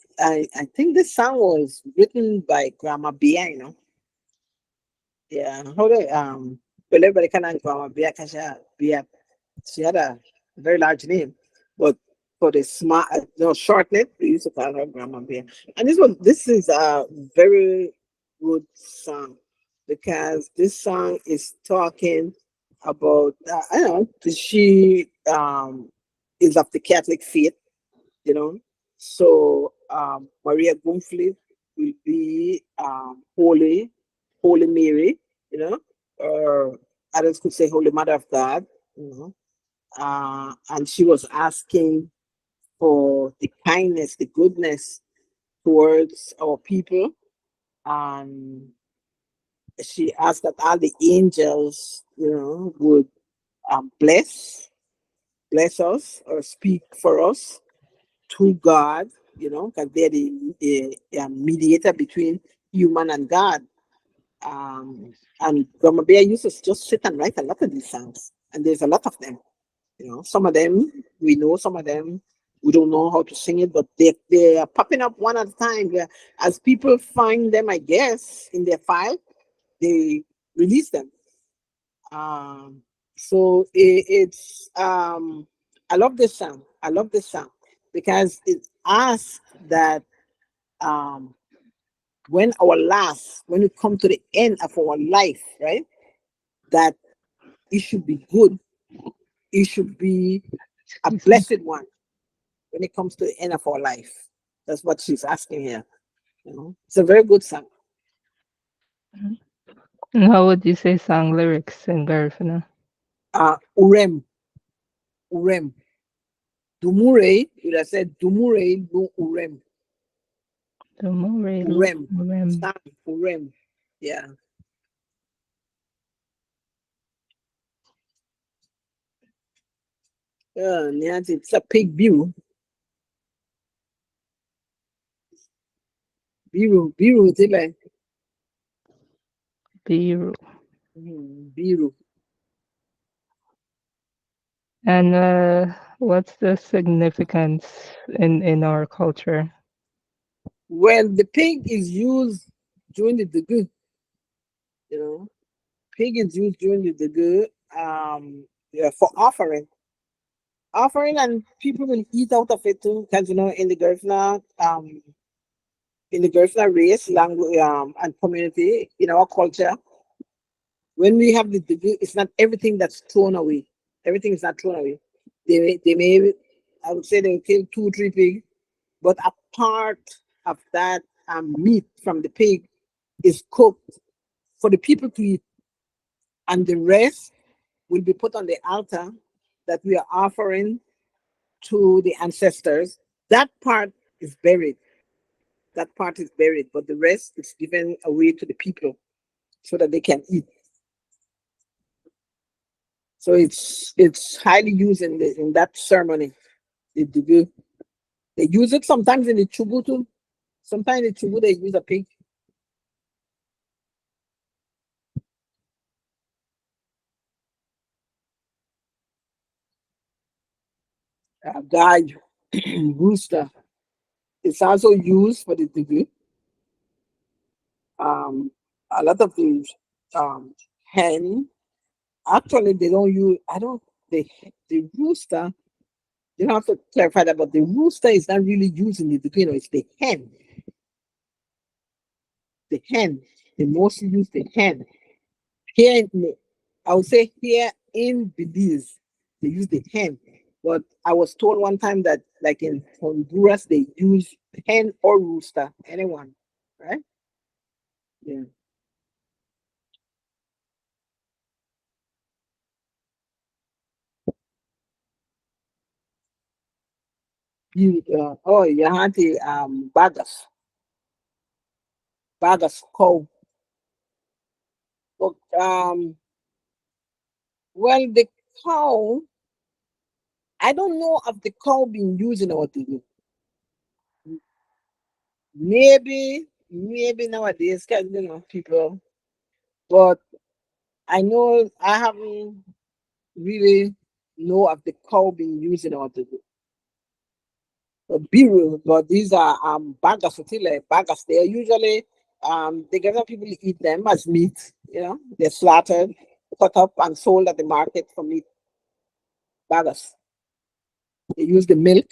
think this song was written by Grandma Bia, Yeah. Hold it. But everybody can Grandma Bia because she had a very large name, but for the smart, no short name, we used to call her Grandma Bear. And this is a very good song because this song is talking about, I don't know, she is of the Catholic faith, you know. So Maria Gumfleet will be Holy Mary, or others could say Holy Mother of God, and she was asking for the kindness, the goodness towards our people. And she asked that all the angels, would bless us or speak for us to God, because they're the mediator between human and God. And Grandma Bear used to just sit and write a lot of these songs, and there's a lot of them. Some of them we know, some of them we don't know how to sing it, but they are popping up one at a time. As people find them, I guess, in their file, they release them. Um, so I love this song. I love this song because it asks that um, when we come to the end of our life, right, that it should be good. It should be a Excuse me. blessed one when it comes to the end of our life. That's what she's asking here. You know, it's a very good song. Mhm. And how would you say song lyrics in Garifuna? Urem, Urem. Dumure, you would have said Dumure no Urem. Tumurelu, Urem. Rem, Song, Urem. Yeah. Nancy, it's a pig biru. Biru, it's like Biru. biru. And what's the significance in our culture? Well, the pig is used during the degu, you know. Pig is used during the degu, yeah, for offering. Offering, and people will eat out of it too, because in the Garifuna race, language, and community, in our culture, when we have the degu, it's not everything that's thrown away. Everything is not thrown away. They may, I would say they will kill two, three pigs, but a part of that meat from the pig is cooked for the people to eat, and the rest will be put on the altar that we are offering to the ancestors. That part is buried. That part is buried, but the rest is given away to the people so that they can eat. So it's highly used in that ceremony. They do. They use it sometimes in the chubu too. Sometimes in the chubu they use a pig. A guy, rooster. It's also used for the degree. Um, a lot of the um, hen, actually they don't use. I don't. The rooster. You don't have to clarify that, but the rooster is not really using the degree. No, it's the hen. The hen. They mostly use the hen. Here, I would say here in Belize, they use the hen. But I was told one time that, like in Honduras, they use hen or rooster, anyone, right? Yeah. You had the bagas cow. But well, the cow, I don't know of the cow being used in our TV. Maybe nowadays, cause people. But I know I haven't really know of the cow being used in our TV. Biru, but these are bagas utile bagas. They are usually they give them people to eat them as meat. They're slaughtered, cut up, and sold at the market for meat. Bagas. They use the milk.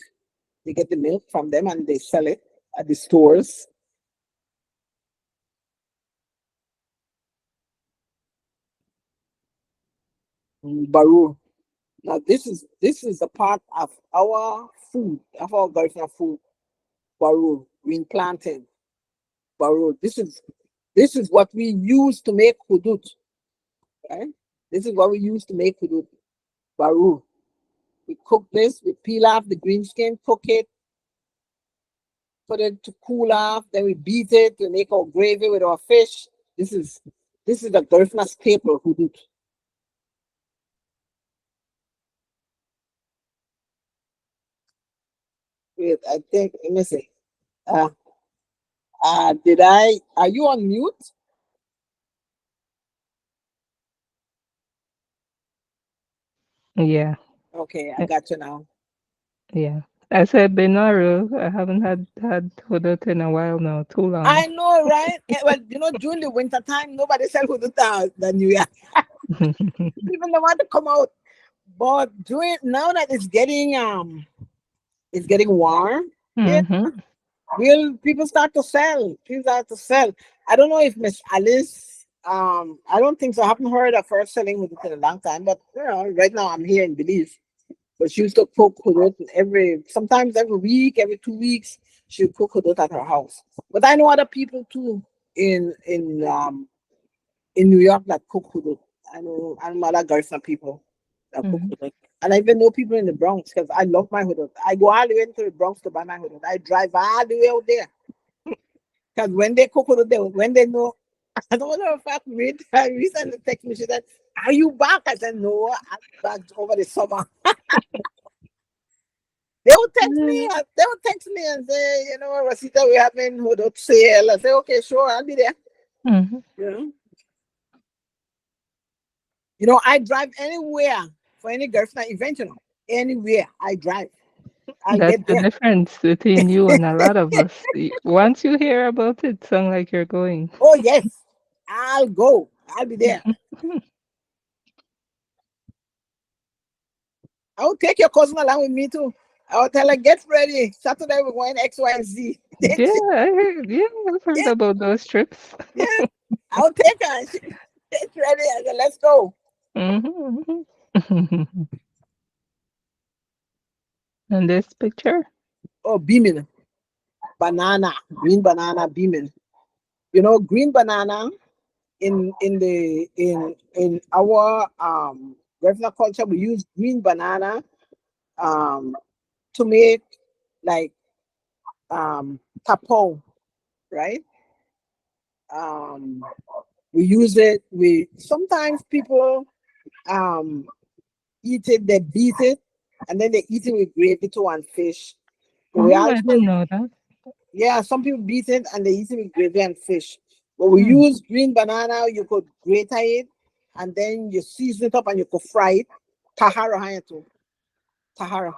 They get the milk from them and they sell it at the stores. Baru. Now this is a part of our food, of our Garifuna food. Baru, green plantain. Baru. This is what we use to make hudut. Right? This is what we use to make hudut. Baru. We cook this, we peel off the green skin, cook it, put it to cool off, then we beat it to make our gravy with our fish. This is the Garifuna staple hudut. Wait, I think let me see. Uh are you on mute? Yeah, Okay, I eh, got you now. yeah. I said Benaru. I haven't had Hudot in a while now. Too long. I know, right? Well, during the winter time, nobody sell hudut the New Year. Even they want to come out. But during now that it's getting warm, yeah, Hmm. will people start to sell? People start to sell. I don't know if Miss Alice. I don't think so. I haven't heard of her selling with it in a long time. But right now I'm here in Belize. But she used to cook with it sometimes every week, every 2 weeks. She'll cook Hudo at her house. But I know other people too in in New York that cook Hudo. I know other Garifuna people that cook Mhm. Hudo. And I even know people in the Bronx because I love my Hudo. I go all the way into the Bronx to buy my Hudo. I drive all the way out there. Because when they cook Hudo, when they know, I don't know if I recently text me, she said, "Are you back?" I said, "No, I'm back over the summer." They would text me and say, you know, Rosita, we're having Hudo sale. I say, okay, sure, I'll be there. Mhm. You know, I drive anywhere for any Garifuna event, anywhere I drive, I'll That's get the there. difference between you and a lot of us. Once you hear about it, sound like you're going. Oh, yes, I'll go. I'll be there. I'll take your cousin along with me too. I'll tell her, get ready. Saturday we're going X, Y, and Z. Then Yeah, yeah, I've heard yeah, about those trips. yeah. I'll take her. She gets ready. I said, let's go. Mhm, mhm. And this picture? Oh, beaming. Banana. Green banana beaming. Green banana in our regular culture, we use green banana um to make like tapo, right? Um we use it. We sometimes people um eat it, they beat it, and then they eat it with gravy too and fish. But we I also, didn't know that. yeah, some people beat it and they eat it with gravy and fish. But we Mm, use green banana, you could grate it and then you season it up and you could fry it. Tahara haya too. Tahara.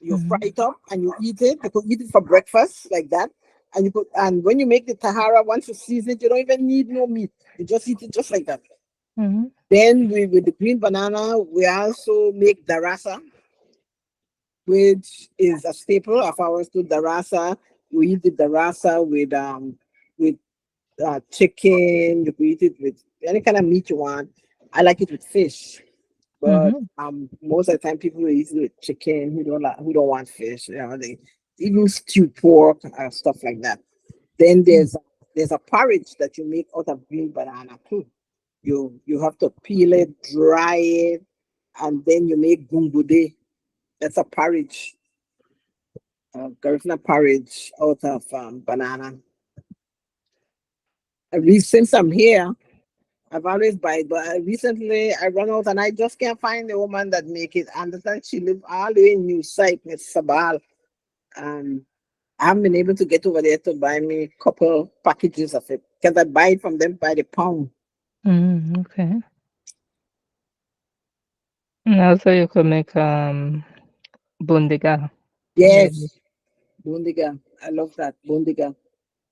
You fry mhm, it up and you eat it. You could eat it for breakfast like that. And when you make the tahara, once you season it, you don't even need no meat. You just eat it just like that. mhm, Then with the green banana, we also make darasa, which is a staple of ours to darasa. We eat the darasa with chicken. You can eat it with any kind of meat you want. I like it with fish, but mhm, most of the time people eat it with chicken who don't want fish. They even stew pork and stuff like that. Then mm, there's a porridge that you make out of green banana too. You have to peel it, dry it, and then you make gumbude. That's a porridge, Garifuna porridge out of banana. Since I'm here, I've always buy it, but recently I run out and I just can't find the woman that make it. And that she live all the way in New Site, Miss Sabal. And I haven't been able to get over there to buy me a couple packages of it because I buy it from them by the pound. okay. And also you could make bundiga. Maybe. Yes, bundiga. I love that bundiga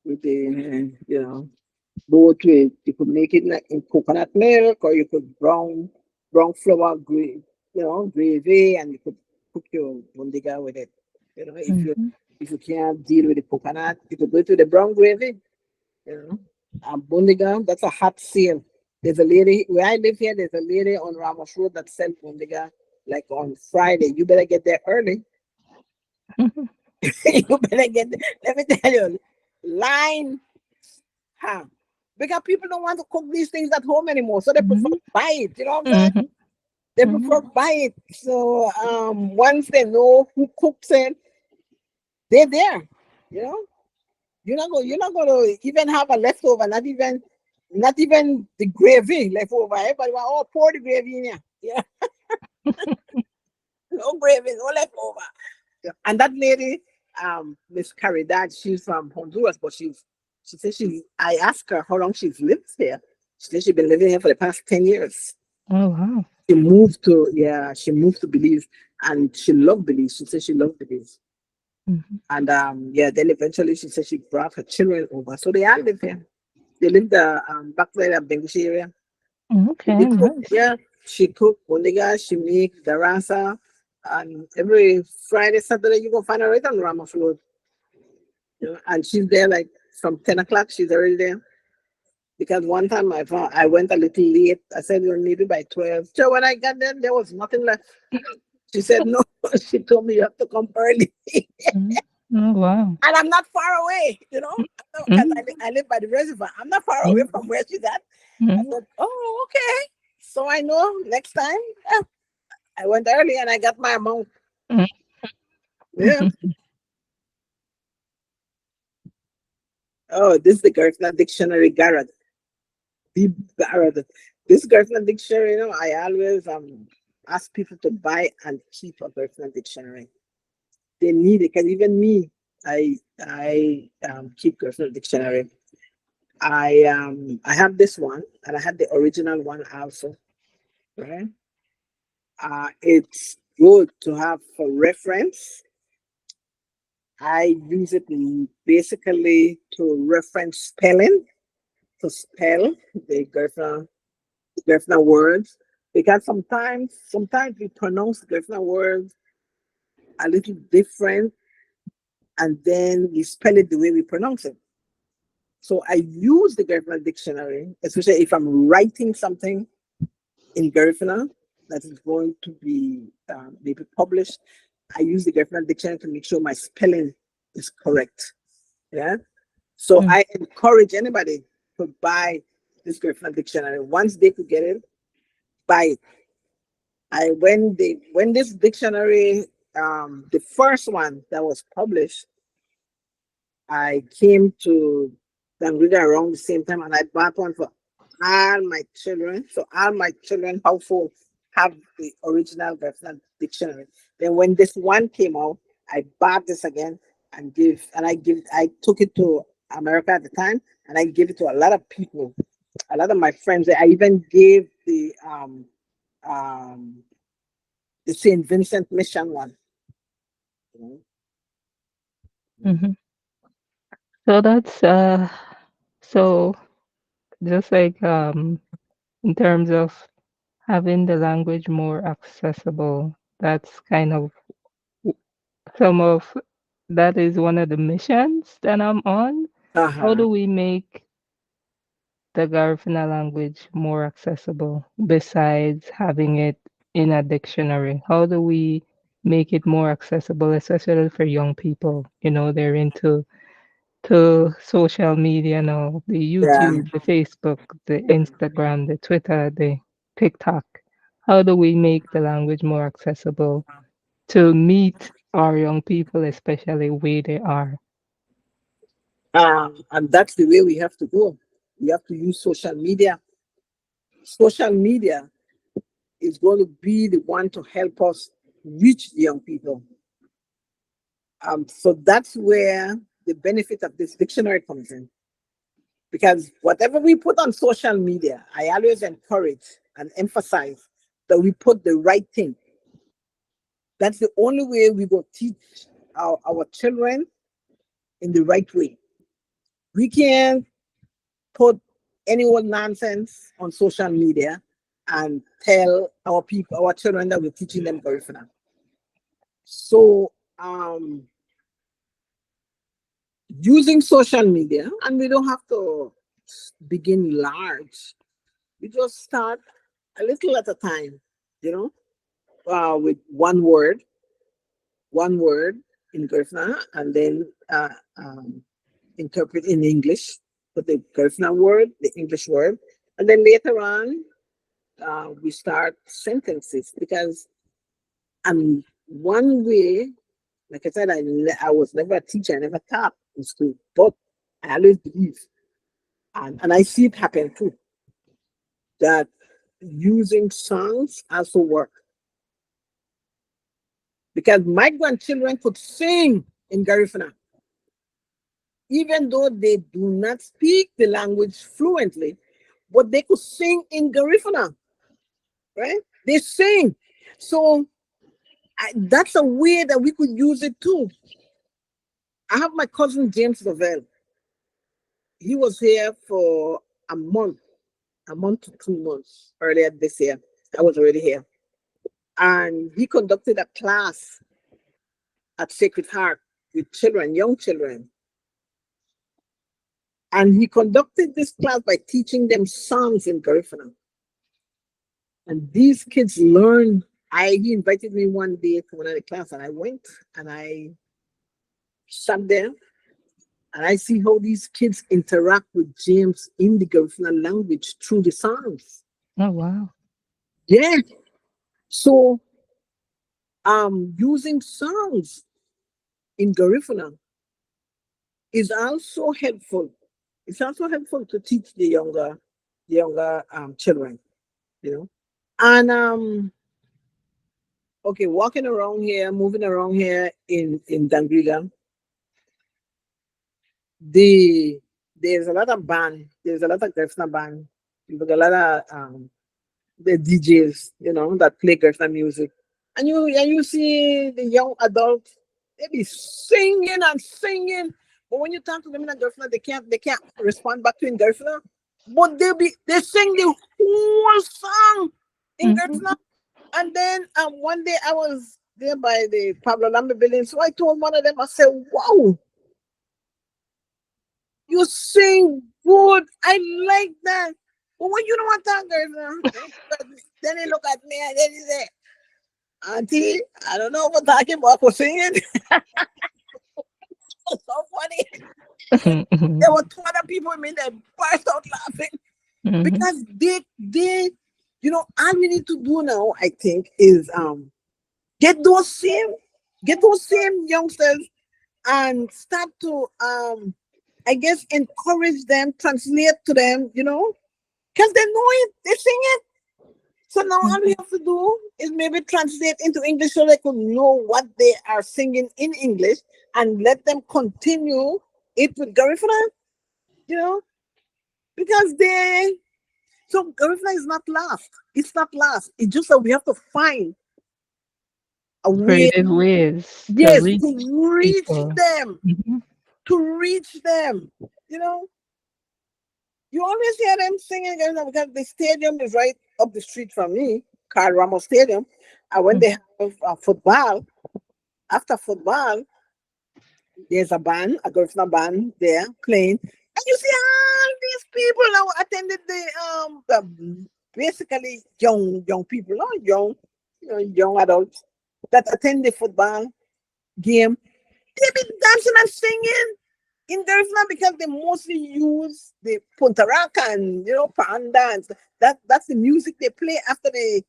with the both ways. You could make it like in coconut milk, or you could brown flour gravy, and you could cook your bundiga with it. Mhm, If you can't deal with the coconut, you could do it with the brown gravy. You know, and bundiga, that's a hot sale. There's a lady where I live here. There's a lady on Ramos Road that sells bundiga like on Friday. You better get there early. mhm, You better get there. Let me tell you, line. Huh. Because people don't want to cook these things at home anymore, so they prefer mhm, buy it. You know what I'm saying? mhm, They mhm, prefer buy it. So once they know who cooks it, they're there. You know, you're not gonna even have a leftover. Not even the gravy leftover. Everybody want, oh, pour the gravy in here. Yeah, no gravy, no leftover. Yeah. And that lady, Miss Caridad, she's from Honduras, but she said I asked her how long she's lived here. She said she's been living here for the past 10 years. Oh wow. She moved to Belize and she loved Belize. She said she loved Belize. Mhm. And yeah, then eventually she said she brought her children over. So they all live here. They live back there in Bengushi area. Okay, They cook, nice. yeah. She cook bondiga, she make darasa. And every Friday, Saturday, you go find her right on the Ramos Road. And she's there like from 10 o'clock, she's already there. Because one time I went a little late. I said, you'll need it by 12. So when I got there was nothing left. She said, no. She told me you have to come early. Mhm. Oh, wow. And I'm not far away, because Mm, I live by the reservoir. I'm not far away mm, from where she's at. I mm, said, oh, okay. So I know next time. I went early and I got my amount. mm, Yeah. Oh, this is the Garifuna Dictionary Garrett. The Garrett. This Garifuna Dictionary, I always ask people to buy and keep a Garifuna Dictionary. They need it because even me, I keep Garifuna Dictionary. I have this one and I have the original one also. Right? It's good to have for reference. I use it basically to reference spelling, to spell the Garifuna words, because sometimes we pronounce Garifuna words a little different, and then we spell it the way we pronounce it. So I use the Garifuna dictionary, especially if I'm writing something in Garifuna that is going to be maybe published. I use the Garifuna dictionary to make sure my spelling is correct. Yeah. So mm, I encourage anybody to buy this Garifuna dictionary. Once they could get it, buy it. When this dictionary, the first one that was published, I came to Dangriga around the same time, and I bought one for all my children. So all my children household have the original Garifuna dictionary. Then when this one came out, I bought this again I took it to America at the time, and I gave it to a lot of people, a lot of my friends. I even gave um the Saint Vincent Mission one. You mhm. So that's so just like in terms of having the language more accessible, that's kind of w- some of that is one of the missions that I'm on. How Uh-huh. do we make the Garifuna language more accessible besides having it in a dictionary? How do we make it more accessible, especially for young people? They're into to social media now, the Yeah. YouTube, the Facebook, the Instagram, the Twitter, the TikTok. How do we make the language more accessible to meet our young people, especially where they are? And that's the way we have to go. We have to use social media. Social media is going to be the one to help us reach the young people. So that's where the benefit of this dictionary comes in. Because whatever we put on social media, I always encourage and emphasize that we put the right thing. That's the only way we will teach our children in the right way. We can't put any old nonsense on social media and tell our people, our children, that we're teaching them Garifuna. So using social media, and we don't have to begin large. We just start a little at a time, with one word in Garifuna, and then interpret in English, put the Garifuna word, the English word, and then later on we start sentences, because one way, like I said, I was never a teacher, I never taught in school, but I always believe, and I see it happen too, that using songs also work, because my grandchildren could sing in Garifuna, even though they do not speak the language fluently, but they could sing in Garifuna, right? They sing. So that's a way that we could use it too. I have my cousin James Lavelle. He was here for a month, a month to 2 months earlier this year. I was already here. And he conducted a class at Sacred Heart with children, young children. And he conducted this class by teaching them songs in Garifuna. And these kids learned. He invited me one day to one of the class, and I went, and I sat there and I see how these kids interact with James in the Garifuna language through the songs. Oh, wow. Yeah. So using songs in Garifuna is also helpful. It's also helpful to teach the younger children, you know. And okay, walking around here, moving around here in Dangriga, the there's a lot of band, there's a lot of Garifuna band, there's a lot of the DJs, that play Garifuna music, and you see the young adults, they be singing and singing, but when you talk to them in Garifuna, they can't respond back to in Garifuna, but they sing the whole song in Mhm. Garifuna. And then one day I was there by the Pablo Lambe building, so I told one of them, I said, "Wow, you sing good. I like that. But when you don't want to talk, girl, then he look at me and then he say, Auntie, I don't know what talking about for singing." It's so funny. Mhm. There were two other people with me that burst out laughing Mhm. because all we need to do now, I think, is get those same get those same youngsters and start to I guess encourage them, translate to them, because they know it, they sing it. So now all we have to do is maybe translate into English so they could know what they are singing in English and let them continue it with Garifuna, you know, because Garifuna is not lost. It's not lost. It's just that we have to find a way, Creative ways to yes, reach to reach people. them, Mhm. to reach them, you know. You always hear them singing because the stadium is right up the street from me, Carl Ramos Stadium. And when Mm. they have football, after football, there's a Garifuna band there playing. And you see all these people now attended the basically young people, not young, young adults that attend the football game. They be dancing and singing in Garifuna because they mostly use the puntaraka and panda and that's the music they play after the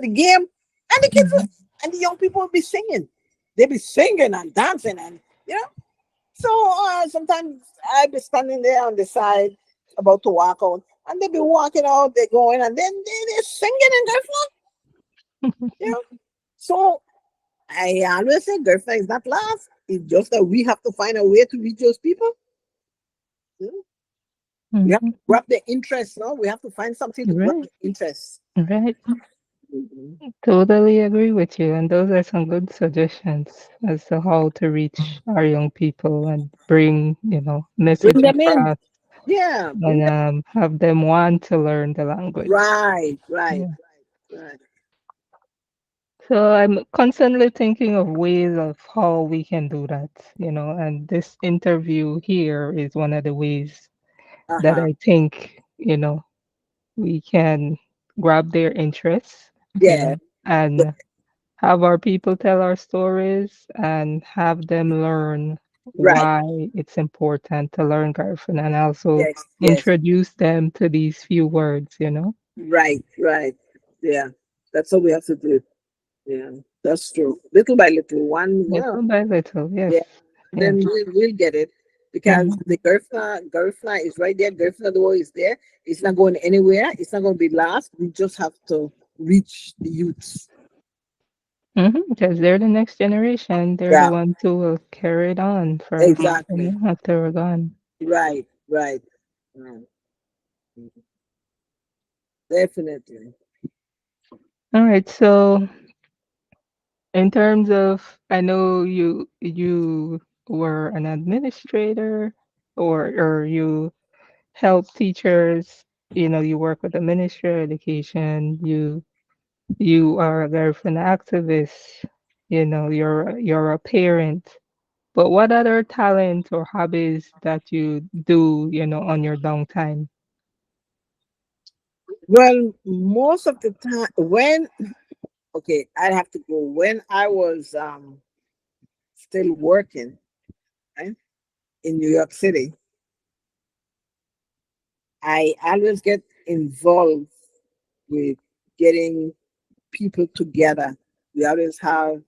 game, and the kids Mhm. and the young people will be singing. They be singing and dancing and you know. So sometimes I be standing there on the side about to walk out, and they be walking out, they going, and then they're singing in Garifuna. You know. So I always say Garifuna is not lost. It's just that we have to find a way to reach those people. You know? We have to Mhm. grab their interest, no? We have to find something to grab Right, their interest. right. Mhm. Totally agree with you. And those are some good suggestions as to how to reach our young people and bring, Bring message them in. across Yeah, bring and them. have them want to learn the language. Right, right, Yeah. right. So I'm constantly thinking of ways of how we can do that, and this interview here is one of the ways that Uh-huh. I think, we can grab their interest, Yeah, yeah, and have our people tell our stories and have them learn right. why it's important to learn Garifuna and also Yes, yes. introduce them to these few words. Right, right. Yeah. That's what we have to do. Yeah, that's true. Little by little, Little by little, yes. yeah, and Yes. then we'll get it because Mhm. the Garifuna is right there. Garifuna door is there. It's not going anywhere. It's not going to be lost. We just have to reach the youths. Because they're the next generation. They're the Yeah, ones who will carry it on for us, exactly. after we're gone. Right, right. Right. Definitely. All right. So in terms of, I know you were an administrator, or you help teachers. You work with the Ministry of Education. You are a Garifuna activist. You're a parent. But what other talent or hobbies that you do, on your downtime? Well, most of the time, okay, I'd have to go when I was still working. right? In New York City, I always get involved with getting people together. We always have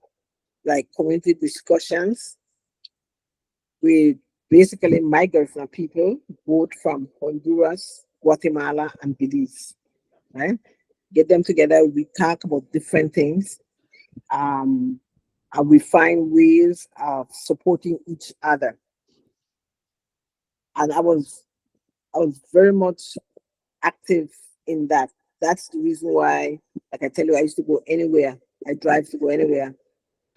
like community discussions with basically migrants and people, both from Honduras, Guatemala, and Belize, right? Get them together. We talk about different things, um, and we find ways of supporting each other. And I was very much active in that. That's the reason why, like I tell you, I used to go anywhere. I drive to go anywhere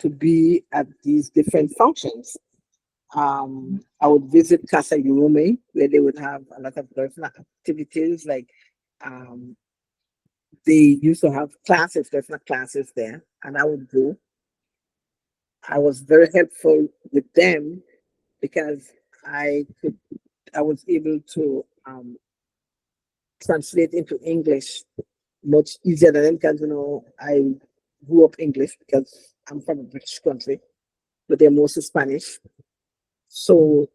to be at these different functions. I would visit Casa Yurume, where they would have a lot of Garifuna activities. Like um, they used to have classes, Garifuna classes there, and I would go. I was very helpful with them because I was able to translate into English much easier than them because I grew up English because I'm from a British country, but they're mostly Spanish. So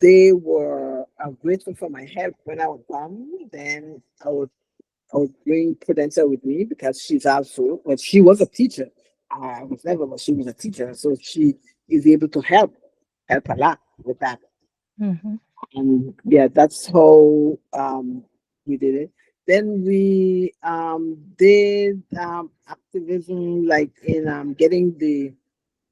they were grateful for my help when I would come. Then I would bring Prudential with me because she's also, well, she was a teacher. I was never, but she was a teacher, so she is able to help a lot with that. Mhm. And yeah, that's how we did it. Then we did activism like in getting the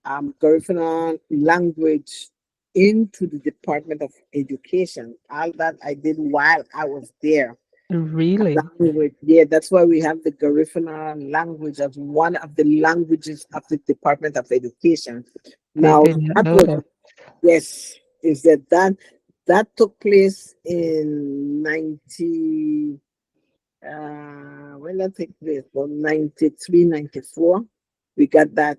Garifuna language into the Department of Education. All that I did while I was there. Really? Language, yeah, that's why we have the Garifuna language as one of the languages of the Department of Education. I Now didn't that know was, that. yes, is that took place in 90 when that took place from 93, 94. We got that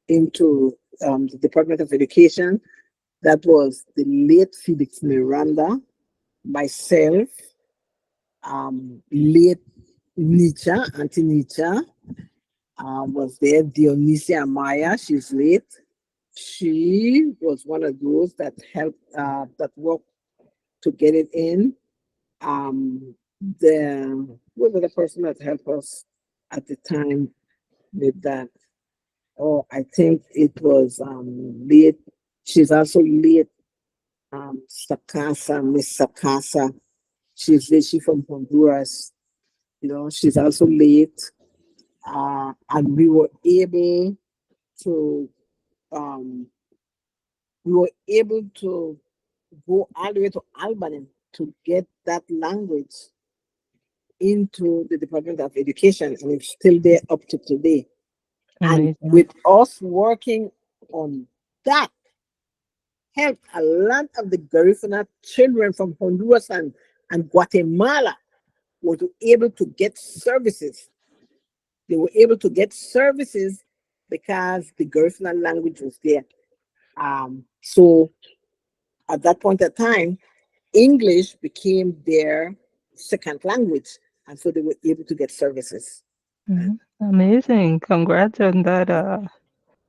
into the Department of Education. That was the late Felix Miranda, myself, late Nietzsche, Auntie Nietzsche, was there. Dionysia Maya, she's late. She was one of those that helped, that worked to get it in. The Who was the person that helped us at the time with that? Oh, I think it was late. She's also late. Sakasa, Miss Sakasa. She's from Honduras. She's also late. And to um we were able to go all the way to Albany to get that language into the Department of Education, and it's still there up to today. And Amazing. with us working on that, helped a lot of the Garifuna children from Honduras and Guatemala were able to get services. They were able to get services because the Garifuna language was there. So at that point of time, English became their second language, and so they were able to get services. And Amazing. Congrats on that,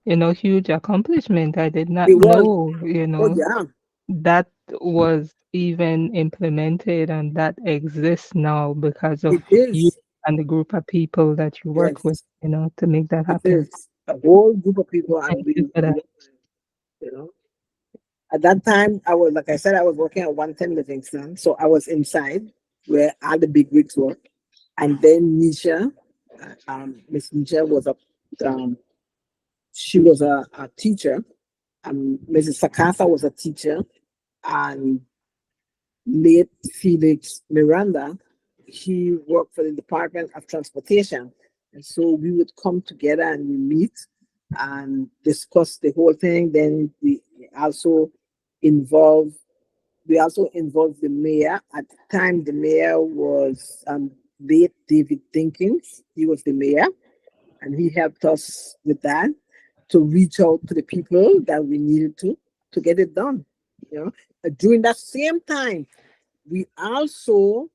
huge accomplishment. I did not it was, know, oh yeah, that was even implemented and that exists now because of it you is. and the group of people that you work with, Yes, to make that it happen. is. A whole group of people, and Thank you for that. you know, at that time, I was, like I said, I was working at 110 Livingston, so I was inside where all the big wigs were. And then Nisha, Miss Nisha was um, she was a teacher. Mrs. Sakasa was a teacher, and late Felix Miranda, he worked for the Department of Transportation. And so we would come together and we meet and discuss the whole thing. Then also involve we also involved the mayor. At the time, the mayor was late David Dinkins. He was the mayor, and he helped us with that to reach out to the people that we needed to get it done. During that same time, we also,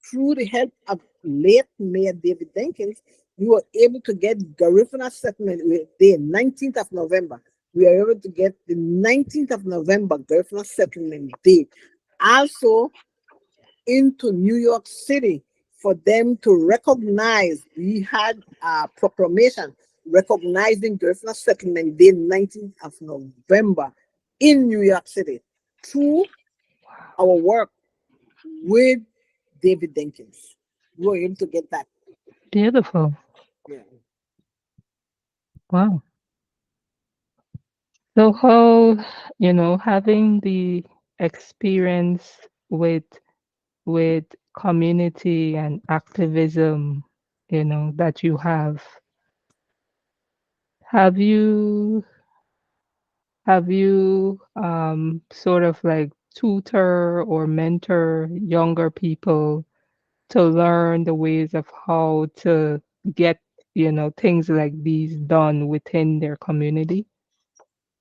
through the help of late Mayor David Dinkins, we were able to get Garifuna Settlement the 19th of November. we are able to get the 19th of November, Garifuna Settlement Day, also into New York City for them to recognize. We had a proclamation recognizing Garifuna Settlement Day, 19th of November in New York City through our work with David Jenkins. We were able to get that. Beautiful. Yeah. Wow. So how, having the experience with community and activism, that you have you sort of like tutor or mentor younger people to learn the ways of how to get, things like these done within their community?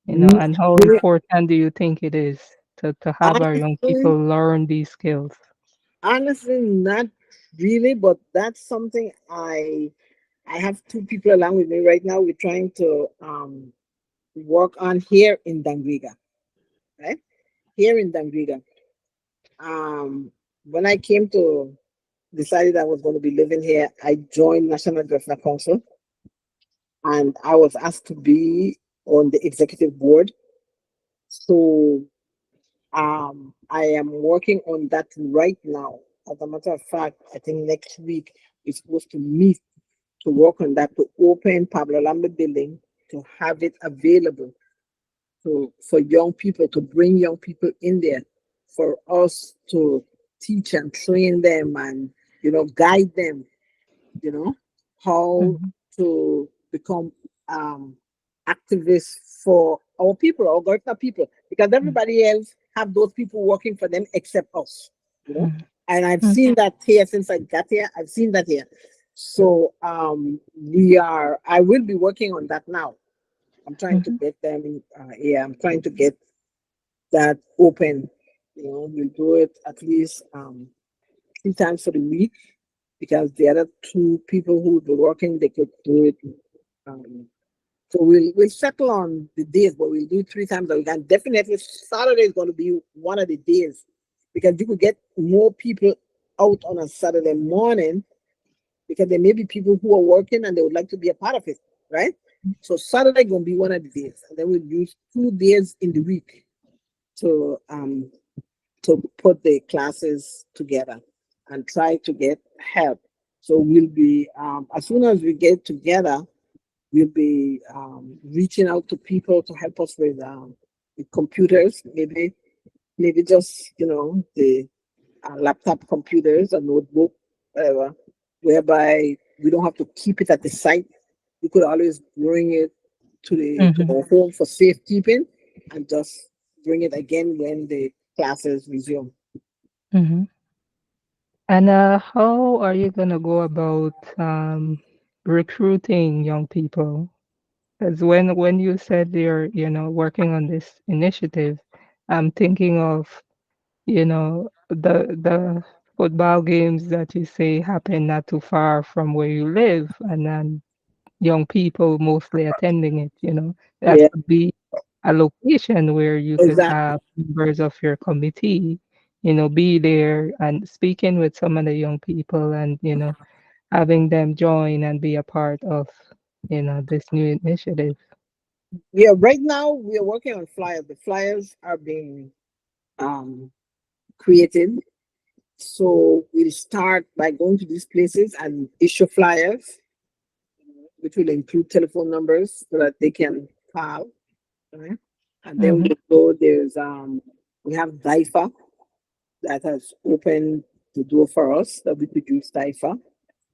Not And how really, important do you think it is to have our young honestly, people learn these skills? honestly, not really, but that's something I have two people along with me right now. We're trying to work on here in Dangriga, right? Here in Dangriga. When I came to decided I was going to be living here, I joined National Garifuna Council and I was asked to be on the executive board. So I am working on that right now. As a matter of fact, I think next week we're supposed to meet to work on that to open Pablo Lambert building to have it available to for young people to bring young people in there for us to teach and train them and guide them how Mhm, to become um, activists for our people, our Garifuna people, because mm, everybody else have those people working for them except us, you know. mm, And I've mm, seen that here since I got here. I've seen that here. So we are. I will be working on that now. I'm trying to mhm, get them. Yeah, I'm trying to get that open. We'll do it at least 3 times for the week because the other two people who will be working, they could do it. Um, so we'll settle on the days, but we'll do it 3 times a week. And definitely Saturday is going to be one of the days because you could get more people out on a Saturday morning because there may be people who are working and they would like to be a part of it, right? So Saturday going to be one of the days, and then we'll use 2 days in the week to put the classes together and try to get help. So we'll be as soon as we get together, we'll be reaching out to people to help us with computers, maybe just the laptop computers, a notebook, whatever, whereby we don't have to keep it at the site. We could always bring it to mhm, our home for safekeeping and just bring it again when the classes resume. mhm. And how are you gonna go about recruiting young people? Because when you said you're, working on this initiative, I'm thinking of, the football games that you say happen not too far from where you live, and then young people mostly attending it, that Yeah, could be a location where you could exactly. have members of your committee, be there and speaking with some of the young people and, having them join and be a part of, this new initiative. Yeah, right now we are working on flyers. The flyers are being um, created. So we'll start by going to these places and issue flyers, which will include telephone numbers so that they can call. Right? And then Mhm, we'll go. We have DIFA that has opened the door for us that we could use DIFA.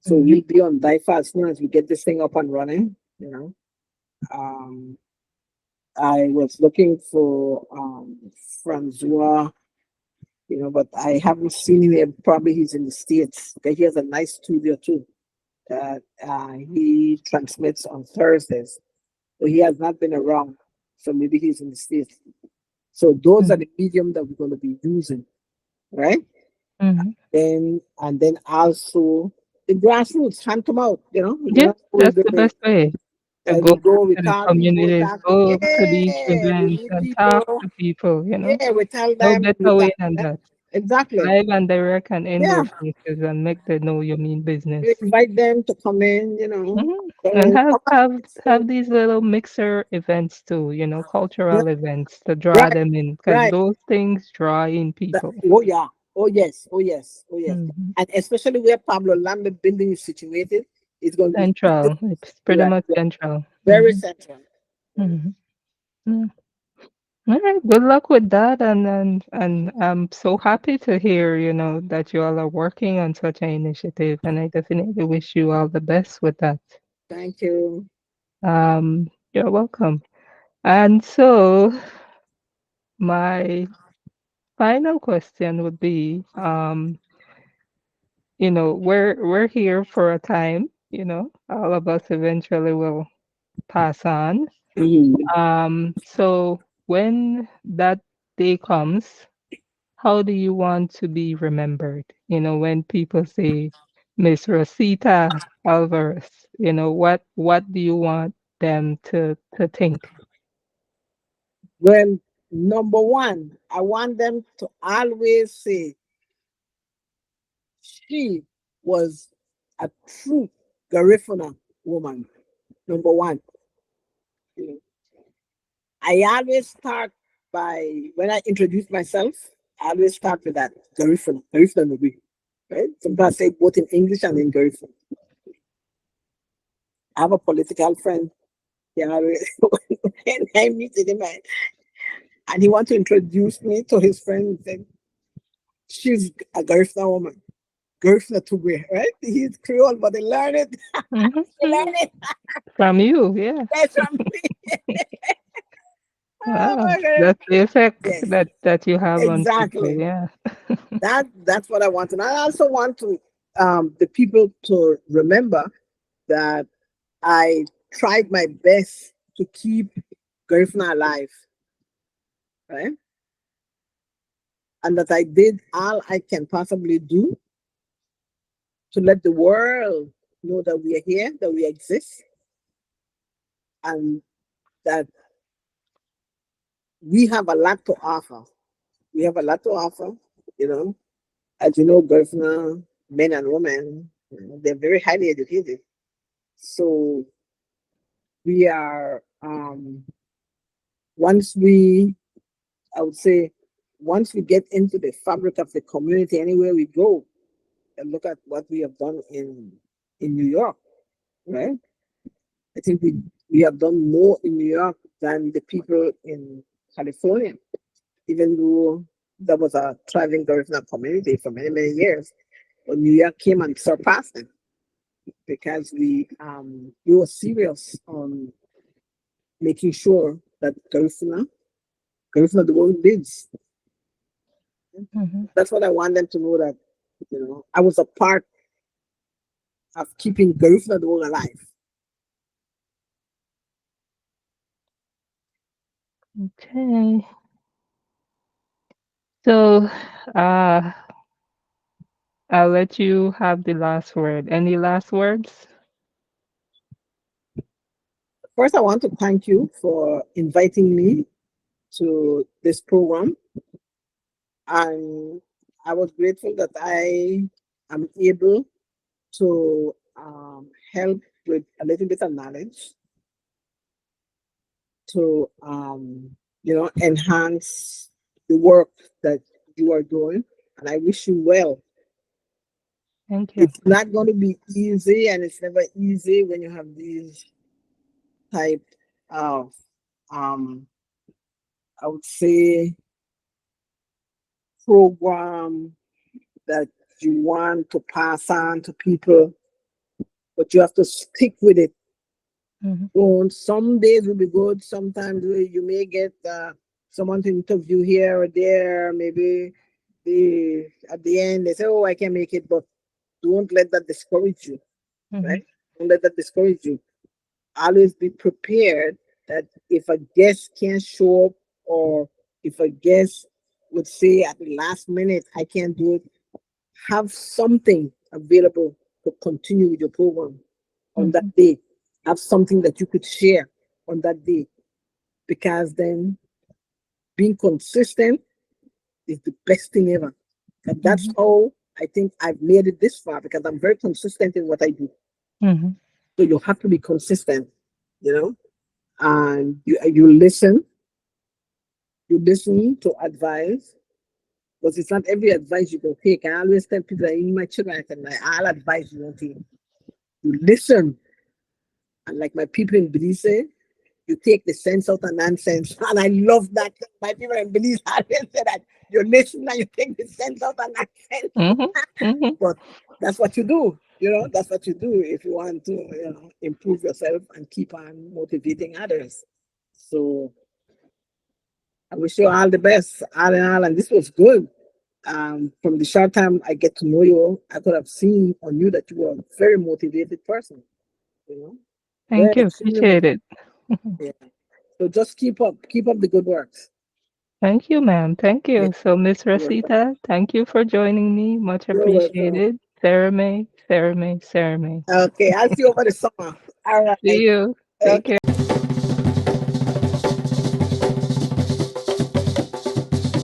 So mhm, we'll be on DIFA as soon as we get this thing up and running. Um, I was looking for Francois, but I haven't seen him yet. Probably he's in the States. Okay, he has a nice studio too. He transmits on Thursdays. So he has not been around. So maybe he's in the States. So those are mhm, the medium that we're going to be using, right? mhm. And then also the grassroots, hand them out, Yeah, that's what we that's do. the best way. To And go we go, we to the talk, we go communities, talk, go to these yeah, we events meet and talk people, to people, you know. yeah, we tell No them, we better way talk than them. that. Exactly. Live and direct and in Yeah, their faces and make them know you mean we business. invite them to come in, Mhm. And So come have on. these little mixer events too, you know, Right, cultural events to draw right, them in, because right. those things draw in That, people. oh yeah, oh yes, oh yes, oh yes. Hmm. And especially where Pablo Lambert building is situated, it's going to be Central. It's pretty right, much right, central. very Hmm. central. Hmm. Yeah. All right. Good luck with that, and I'm so happy to hear, you know, that you all are working on such an initiative, and I definitely wish you all the best with that. Thank you. You're welcome. And so my final question would be, you know, we're here for a time, you know, all of us eventually will pass on. Mhm. So when that day comes, how do you want to be remembered? You know, when people say Miss Rosita Alvarez, you know, what do you want them to think? Well, number one, I want them to always say she was a true Garifuna woman. Number one. You know, I always start by when I introduce myself, I always start with that Garifuna. Garifuna no be. Right? Sometimes I say both in English and in Garifuna. I have a political friend. Yeah, when I meet him and he want to introduce me to his friend. He said, she's a Garifuna woman. Garifuna Tugwe, right? He's Creole, but they learn it. Mhm, They mhm. learn it. From you, yeah. That's from me. Oh Wow, my God. that's the effect Yes, that you have on people, exactly. yeah. That's what I want. And I also want to the people to remember that I tried my best to keep Garifuna alive, right? And that I did all I can possibly do to let the world know that we are here, that we exist, and that we have a lot to offer. We have a lot to offer, you know. As you know, Garifuna men and women, they're very highly educated. So we are once we I would say once we get into the fabric of the community anywhere we go and look at what we have done in New York, right? I think we have done more in New York than the people in California, even though there was a thriving Garifuna community for many, many years. But New York came and surpassed them because we were serious on making sure that Garifuna the world lives. Mhm. That's what I want them to know that, I was a part of keeping Garifuna the world alive. Okay. So, uh, I'll let you have the last word. Any last words? First, I want to thank you for inviting me to this program. And I was grateful that I am able to help with a little bit of knowledge to, enhance the work that you are doing. And I wish you well. Thank you. It's not going to be easy, and it's never easy when you have these type of, um, I would say, program that you want to pass on to people, but you have to stick with it. Mhm, Don't, some days will be good. Sometimes you may get someone to interview here or there. Maybe at the end they say, "Oh, I can make it," but don't let that discourage you. mhm, Right? Don't let that discourage you. Always be prepared that if a guest can't show up, or if a guest would say at the last minute, "I can't do it," have something available to continue with your program on that mhm. day. Have something that you could share on that day, because then being consistent is the best thing ever. And that's Mhm. how I think I've made it this far, because I'm very consistent in what I do. Mhm. So you have to be consistent, you know, and you listen to advice, because it's not every advice you can take. I always tell people that in my children, I said, like, all advice you won't take. You listen, and like my people in Belize say, you take the sense out of nonsense. And I love that. My people in Belize always say that you listen and you take the sense out of nonsense. Mhm. Mhm. But that's what you do. That's what you do if you want to, improve yourself and keep on motivating others. So I wish you all the best, all in all. And this was good. From the short time I get to know you, I could have seen on you that you were a very motivated person, you know, very Thank you. extremely Appreciate motivated. it. Yeah. So just keep up the good works. Thank you, ma'am. Thank Yeah, you. So, Miss you're welcome. Rosita, thank you for joining me. Much You're welcome. appreciated. Sarah May, Sarah May, Sarah May. Okay, I'll see you over the summer. All See right. you. Take Okay. care.